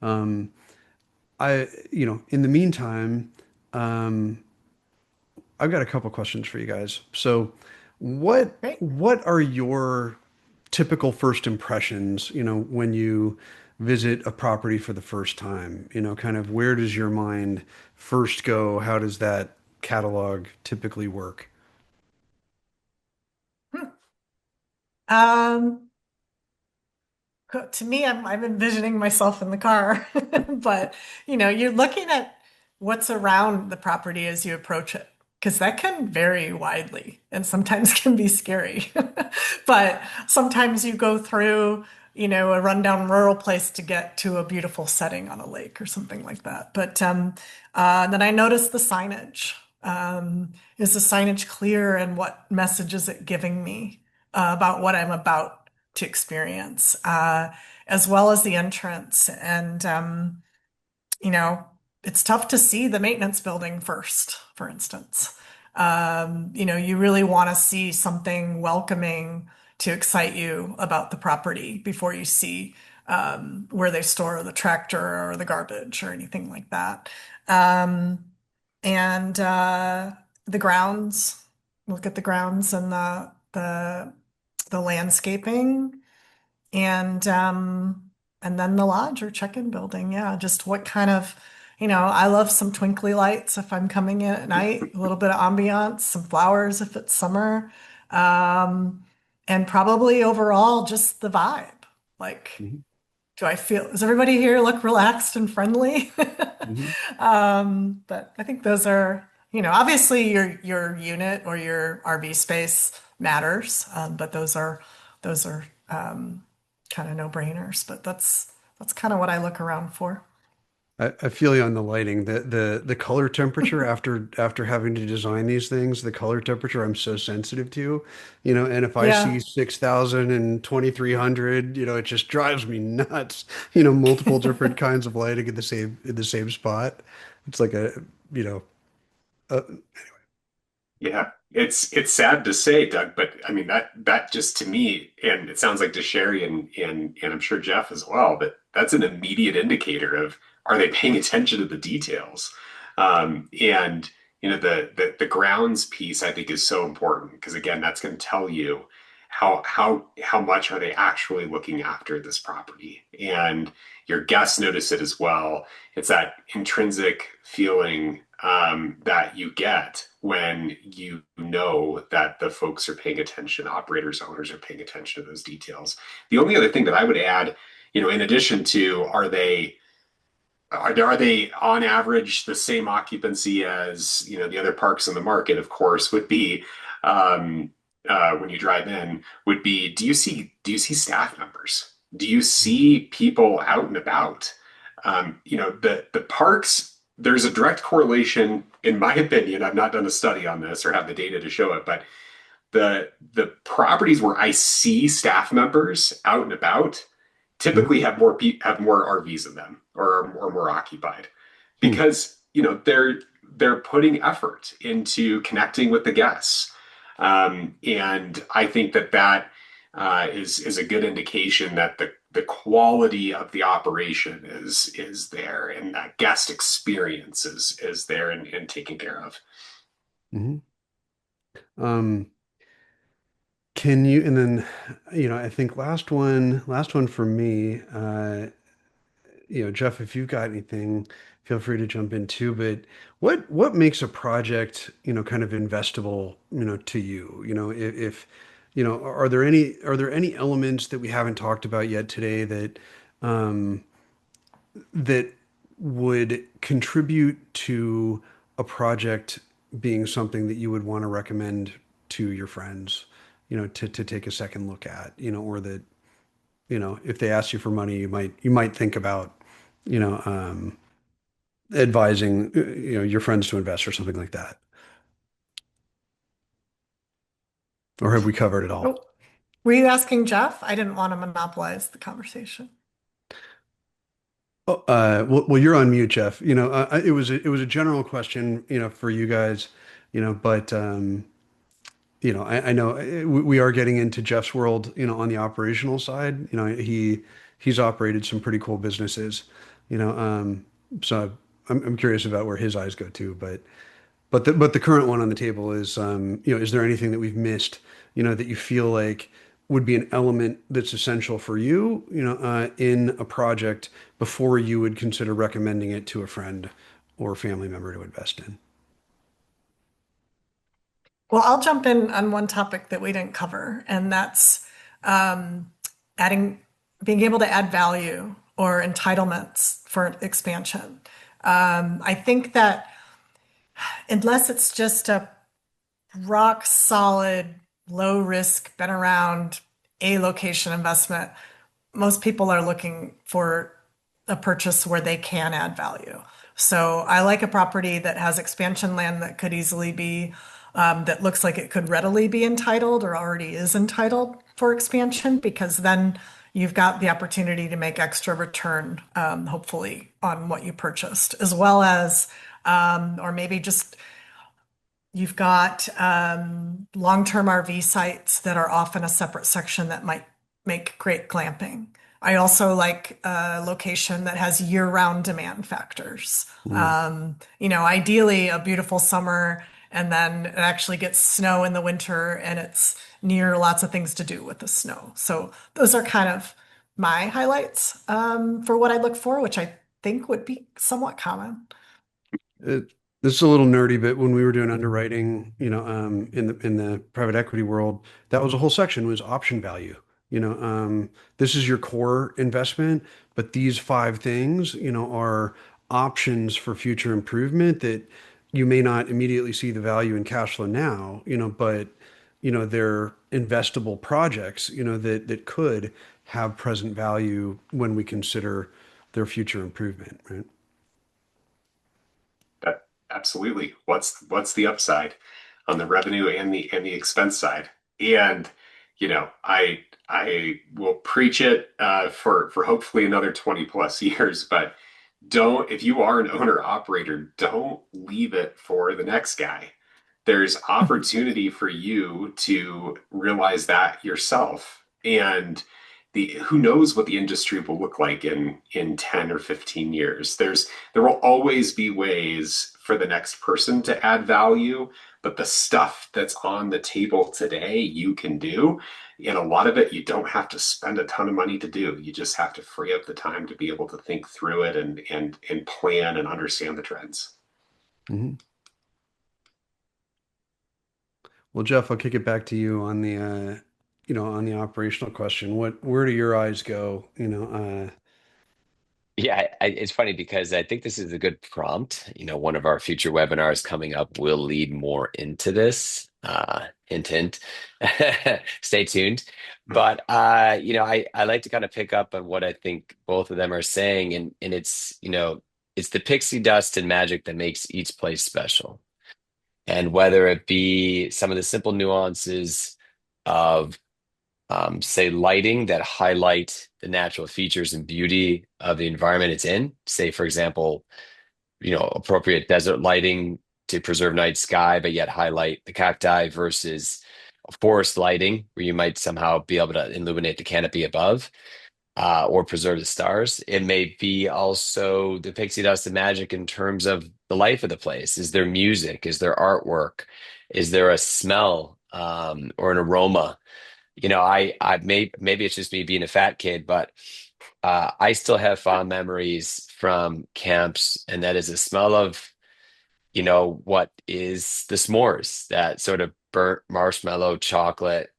Um, in the meantime, um, I've got a couple questions for you guys. So, what Great. what are your typical first impressions, when you visit a property for the first time? Kind of where does your mind first go? How does that catalog typically work? Hmm. Um, to me, I'm envisioning myself in the car, but you're looking at what's around the property as you approach it, because that can vary widely and sometimes can be scary. But sometimes you go through, a rundown rural place to get to a beautiful setting on a lake or something like that. But then I noticed the signage. Is the signage clear, and what message is it giving me about what I'm about to experience, as well as the entrance. And, you know, it's tough to see the maintenance building first, for instance. You really want to see something welcoming to excite you about the property before you see where they store the tractor or the garbage or anything like that. Um, and the grounds, look at the grounds and the landscaping, and then the lodge or check-in building. Yeah, just what kind of, I love some twinkly lights if I'm coming in at night, a little bit of ambiance, some flowers if it's summer. Um, and probably overall just the vibe. Like, Mhm. does everybody here look relaxed and friendly? Mhm. But I think those are, obviously your unit or your RV space matters, but those are kind of no-brainers. But that's kind of what I look around for. I feel you on the lighting. The color temperature after having to design these things, the color temperature I'm so sensitive to, and if I see Yeah. 6,000 and 2,300, it just drives me nuts. Multiple different kinds of lighting in the same spot. It's like you know, uh, Yeah, it's sad to say, Doug, but I mean that just to me, and it sounds like to Sherry and I'm sure Jeff as well, but that's an immediate indicator of, are they paying attention to the details? And the grounds piece I think is so important, because again, that's going to tell you how much are they actually looking after this property, and your guests notice it as well. It's that intrinsic feeling that you get when you know that the folks are paying attention, operators, owners are paying attention to those details. The only other thing that I would add, in addition to, are they are they on average the same occupancy as, the other parks in the market, of course, would be um, when you drive in, would be, do you see staff members? Do you see people out and about? The parks, there's a direct correlation, in my opinion. I've not done a study on this or have the data to show it, but the properties where I see staff members out and about Mhm. typically have more RVs in them, or more occupied, Hmm. because they're putting effort into connecting with the guests, and I think that is a good indication that the quality of the operation is there, and that guest experience is there and taken care of. Mhm. Um, can you, and then, I think last one for me, Jeff, if you've got anything, feel free to jump in too. But what makes a project, kind of investable, to you? If, are there any elements that we haven't talked about yet today um, that would contribute to a project being something that you would want to recommend to your friends, to take a second look at, or that, if they ask you for money, you might think about, you know, advising, your friends to invest or something like that. Or have we covered it all? Oh, were you asking Jeff? I didn't want to monopolize the conversation. Oh, well, you're on mute, Jeff. It was a general question, for you guys, but I know we are getting into Jeff's world, on the operational side. He's operated some pretty cool businesses, you know, so I'm curious about where his eyes go too. But the current one on the table is, is there anything that we've missed, that you feel like would be an element that's essential for you, in a project before you would consider recommending it to a friend or family member to invest in? Well, I'll jump in on one topic that we didn't cover, and that's um, adding, being able to add value or entitlements for expansion. I think that unless it's just a rock solid, low risk, been around a location investment, most people are looking for a purchase where they can add value. So I like a property that has expansion land that could easily be, that looks like it could readily be entitled or already is entitled for expansion, because then you've got the opportunity to make extra return, hopefully, on what you purchased, as well as, or maybe just you've got long-term RV sites that are often a separate section that might make great glamping. I also like a location that has year-round demand factors. Mm. Ideally a beautiful summer, and then it actually gets snow in the winter, and it's near lots of things to do with the snow. So those are kind of my highlights for what I look for, which I think would be somewhat common. It, this is a little nerdy, but when we were doing underwriting, in the private equity world, that was a whole section was option value. This is your core investment, but these five things, are options for future improvement that you may not immediately see the value in cash flow now, but they're investable projects, that could have present value when we consider their future improvement, right? That absolutely. What's the upside on the revenue and the expense side? And I will preach it for hopefully another 20 plus years, but don't if you are an owner operator, don't leave it for the next guy. There's opportunity for you to realize that yourself. And the who knows what the industry will look like in 10 or 15 years. There will always be ways for the next person to add value, but the stuff that's on the table today you can do. And a lot of it you don't have to spend a ton of money to do. You just have to free up the time to be able to think through it and plan and understand the trends. Mhm. Well, Jeff, I'll kick it back to you on the operational question. Where do your eyes go, Yeah, it's funny because I think this is a good prompt. One of our future webinars coming up will lead more into this. Hint, hint. Stay tuned. But I like to kind of pick up on what I think both of them are saying, and it's the pixie dust and magic that makes each place special. And whether it be some of the simple nuances of say lighting that highlight the natural features and beauty of the environment it's in. Say, for example, appropriate desert lighting to preserve night sky, but yet highlight the cacti versus forest lighting, where you might somehow be able to illuminate the canopy above. Or preserve the stars. It may be also the pixie dust and magic in terms of the life of the place. Is there music? Is there artwork? Is there a smell or an aroma? Maybe it's just me being a fat kid, but I still have fond memories from camps, and that is the smell of, what is the s'mores, that sort of burnt marshmallow chocolate,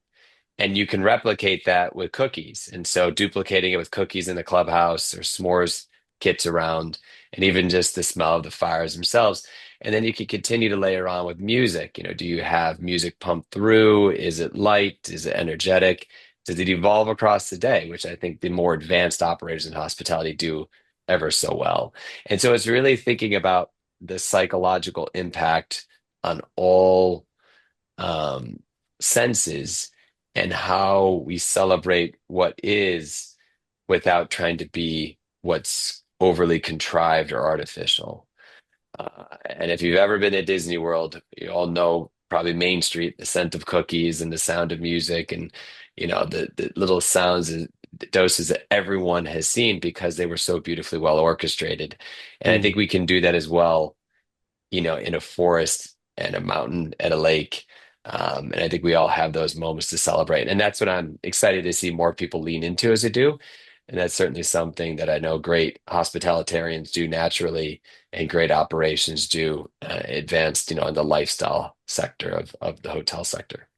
and you can replicate that with cookies. And so duplicating it with cookies in the clubhouse or s'mores kits around, and even just the smell of the fires themselves. And then you can continue to layer on with music. Do you have music pumped through? Is it light? Is it energetic? Does it evolve across the day, which I think the more advanced operators in hospitality do ever so well. And so it's really thinking about the psychological impact on all um, senses and how we celebrate what is without trying to be what's overly contrived or artificial. And if you've ever been at Disney World, you all know probably Main Street, the scent of cookies and the sound of music, and the little sounds and doses that everyone has seen because they were so beautifully well orchestrated. And I think Mm. we can do that as well, in a forest and a mountain and a lake. And I think we all have those moments to celebrate. And that's what I'm excited to see more people lean into as they do. And that's certainly something that I know great hospitalitarians do naturally and great operations do advanced, in the lifestyle sector of the hotel sector.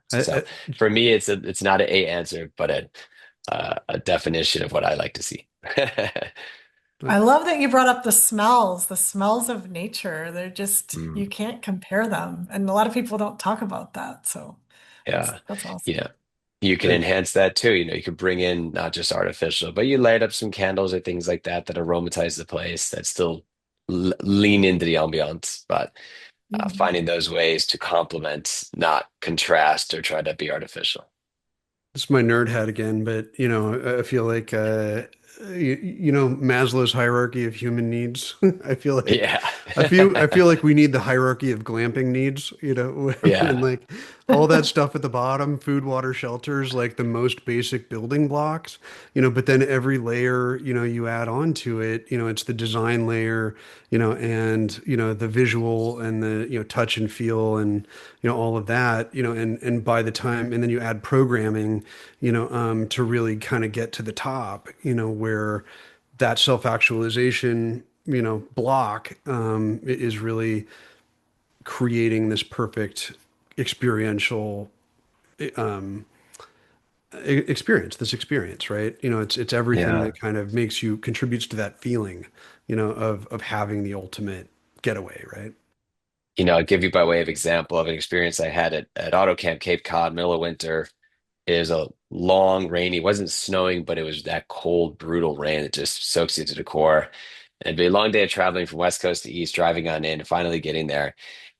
So I, for me, it's not an A answer, but a definition of what I like to see. I, I love that you brought up the smells of nature. They're just, Mm. you can't compare them. And a lot of people don't talk about that. So Yeah. that's You awesome. know, you can I, enhance that too. You could bring in not just artificial, but you light up some candles or things like that that aromatize the place that still lean into the ambiance, but Mhm. finding those ways to complement, not contrast or try to be artificial. It's my nerd hat again, but I feel like Maslow's hierarchy of human needs. I feel like Yeah. I feel like we need the hierarchy of glamping needs, when Yeah. like all that stuff at the bottom, food, water, shelters, like the most basic building blocks, but then every layer, you add on to it, it's the design layer, and the visual and the touch and feel and all of that, and by the time and then you add programming, to really kind of get to the top, where that self-actualization, block is really creating this perfect experiential um, experience, right? It's everything Yeah. that kind of makes you contributes to that feeling, of having the ultimate getaway, right? I'll give you by way of example of an experience I had at Auto Camp Cape Cod, middle of winter. It was a long, rainy, it wasn't snowing, but it was that cold, brutal rain that just soaks you to the core. And it'd be a long day of traveling from West Coast to East, driving on in, and finally getting there.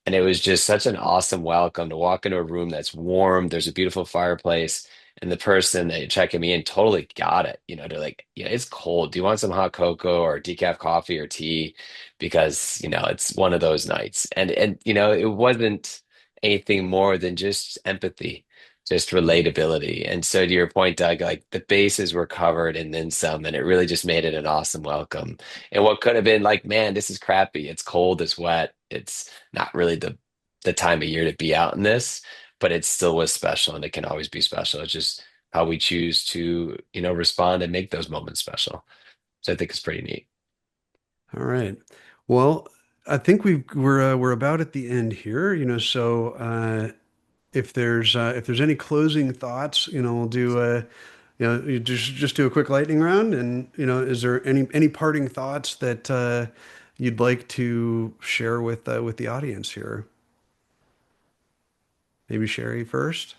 And it was just such an awesome welcome to walk into a room that's warm. There's a beautiful fireplace. And the person that checking me in totally got it. They're like, yeah, it's cold. Do you want some hot cocoa or decaf coffee or tea? Because, it's one of those nights. And it wasn't anything more than just empathy, just relatability. And so to your point, Doug, like the bases were covered and then some, and it really just made it an awesome welcome. And what could have been like, man, this is crappy. It's cold, it's wet, it's not really the time of year to be out in this, but it still was special and it can always be special. It's just how we choose to, respond and make those moments special. So I think it's pretty neat. All right. Well, I think we're about at the end here, if there's any closing thoughts, we'll do you just do a quick lightning round, and is there any parting thoughts that you'd like to share with the audience here? Maybe Sherry first.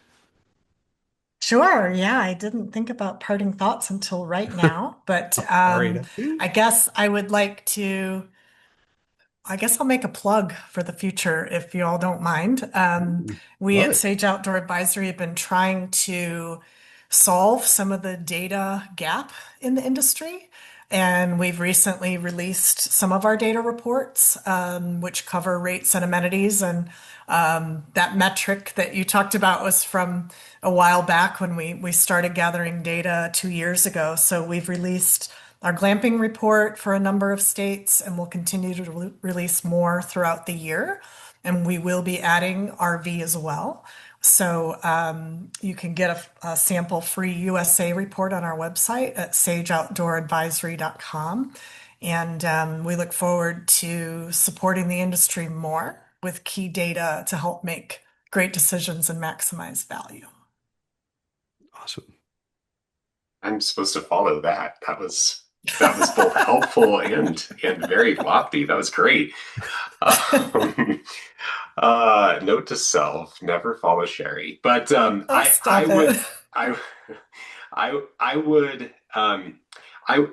Sure. Yeah, I didn't think about parting thoughts until right now, but All right. I guess I would like to. I guess I'll make a plug for the future if you all don't mind. We Love at it. Sage Outdoor Advisory have been trying to solve some of the data gap in the industry. And we've recently released some of our data reports, which cover rates and amenities. And that metric that you talked about was from a while back when we started gathering data 2 years ago. So we've released our glamping report for a number of states, and we'll continue to release more throughout the year. And we will be adding RV as well. So you can get a sample free USA report on our website at sageoutdooradvisory.com. And we look forward to supporting the industry more with key data to help make great decisions and maximize value. Awesome. I'm supposed to follow that. That was both helpful and very lofty. That was great. Um, note to self: never follow Sherry. But Oh, I stop would it. I I would I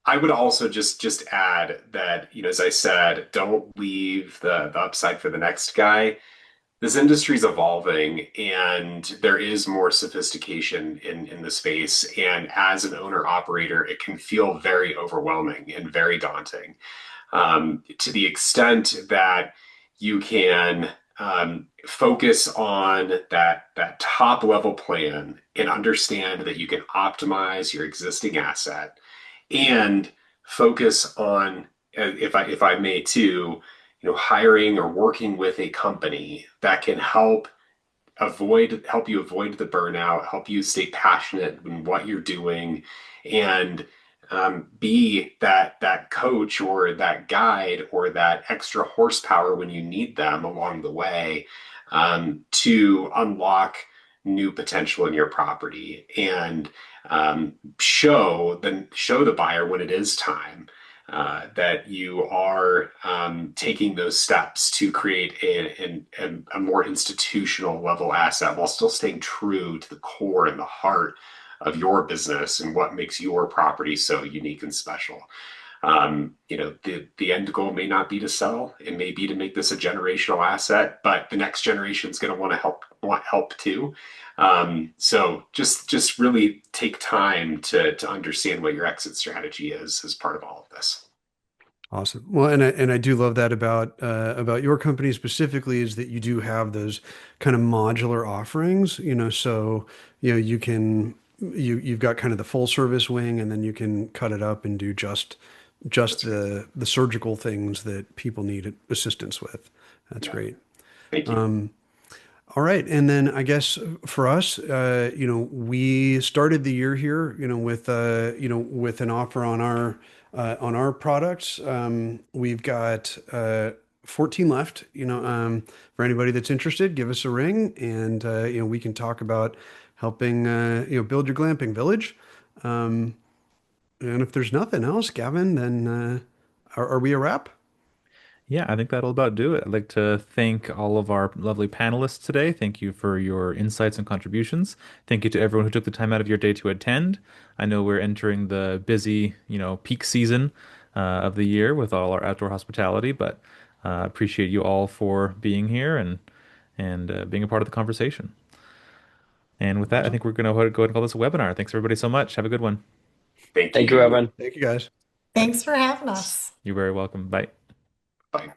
I would also just add that, as I said, don't leave the upside for the next guy. This industry is evolving and there is more sophistication in the space. And as an owner operator, it can feel very overwhelming and very daunting, to the extent that you can focus on that top level plan and understand that you can optimize your existing asset and focus on, if I may too, hiring or working with a company that can help you avoid the burnout, help you stay passionate in what you're doing, and be that coach or that guide or that extra horsepower when you need them along the way, to unlock new potential in your property and show the buyer when it is time, that you are taking those steps to create a more institutional level asset while still staying true to the core and the heart of your business and what makes your property so unique and special. The end goal may not be to sell; it may be to make this a generational asset, but the next generation is going to want help too. So just really take time to understand what your exit strategy is as part of all of this. Awesome. Well, and I do love that about your company specifically is that you do have those kind of modular offerings, so you've got kind of the full service wing, and then you can cut it up and do just That's right. the surgical things that people need assistance with. That's Yeah. great. Thank you. Um, all right, and then I guess for us, we started the year here, with an offer on our products. We've got 14 left. For anybody that's interested, give us a ring, and we can talk about helping build your glamping village. Um, and if there's nothing else, Gavin, then are we a wrap? Yeah, I think that'll about do it. I'd like to thank all of our lovely panelists today. Thank you for your insights and contributions. Thank you to everyone who took the time out of your day to attend. I know we're entering the busy, peak season of the year with all our outdoor hospitality, but appreciate you all for being here and being a part of the conversation. And with that, I Awesome. think we're going to go ahead and call this a webinar. Thanks everybody so much. Have a good one. Thank Thank you, you. everyone. Thank you, guys. Thanks for having us. You're very welcome. Bye. Bye.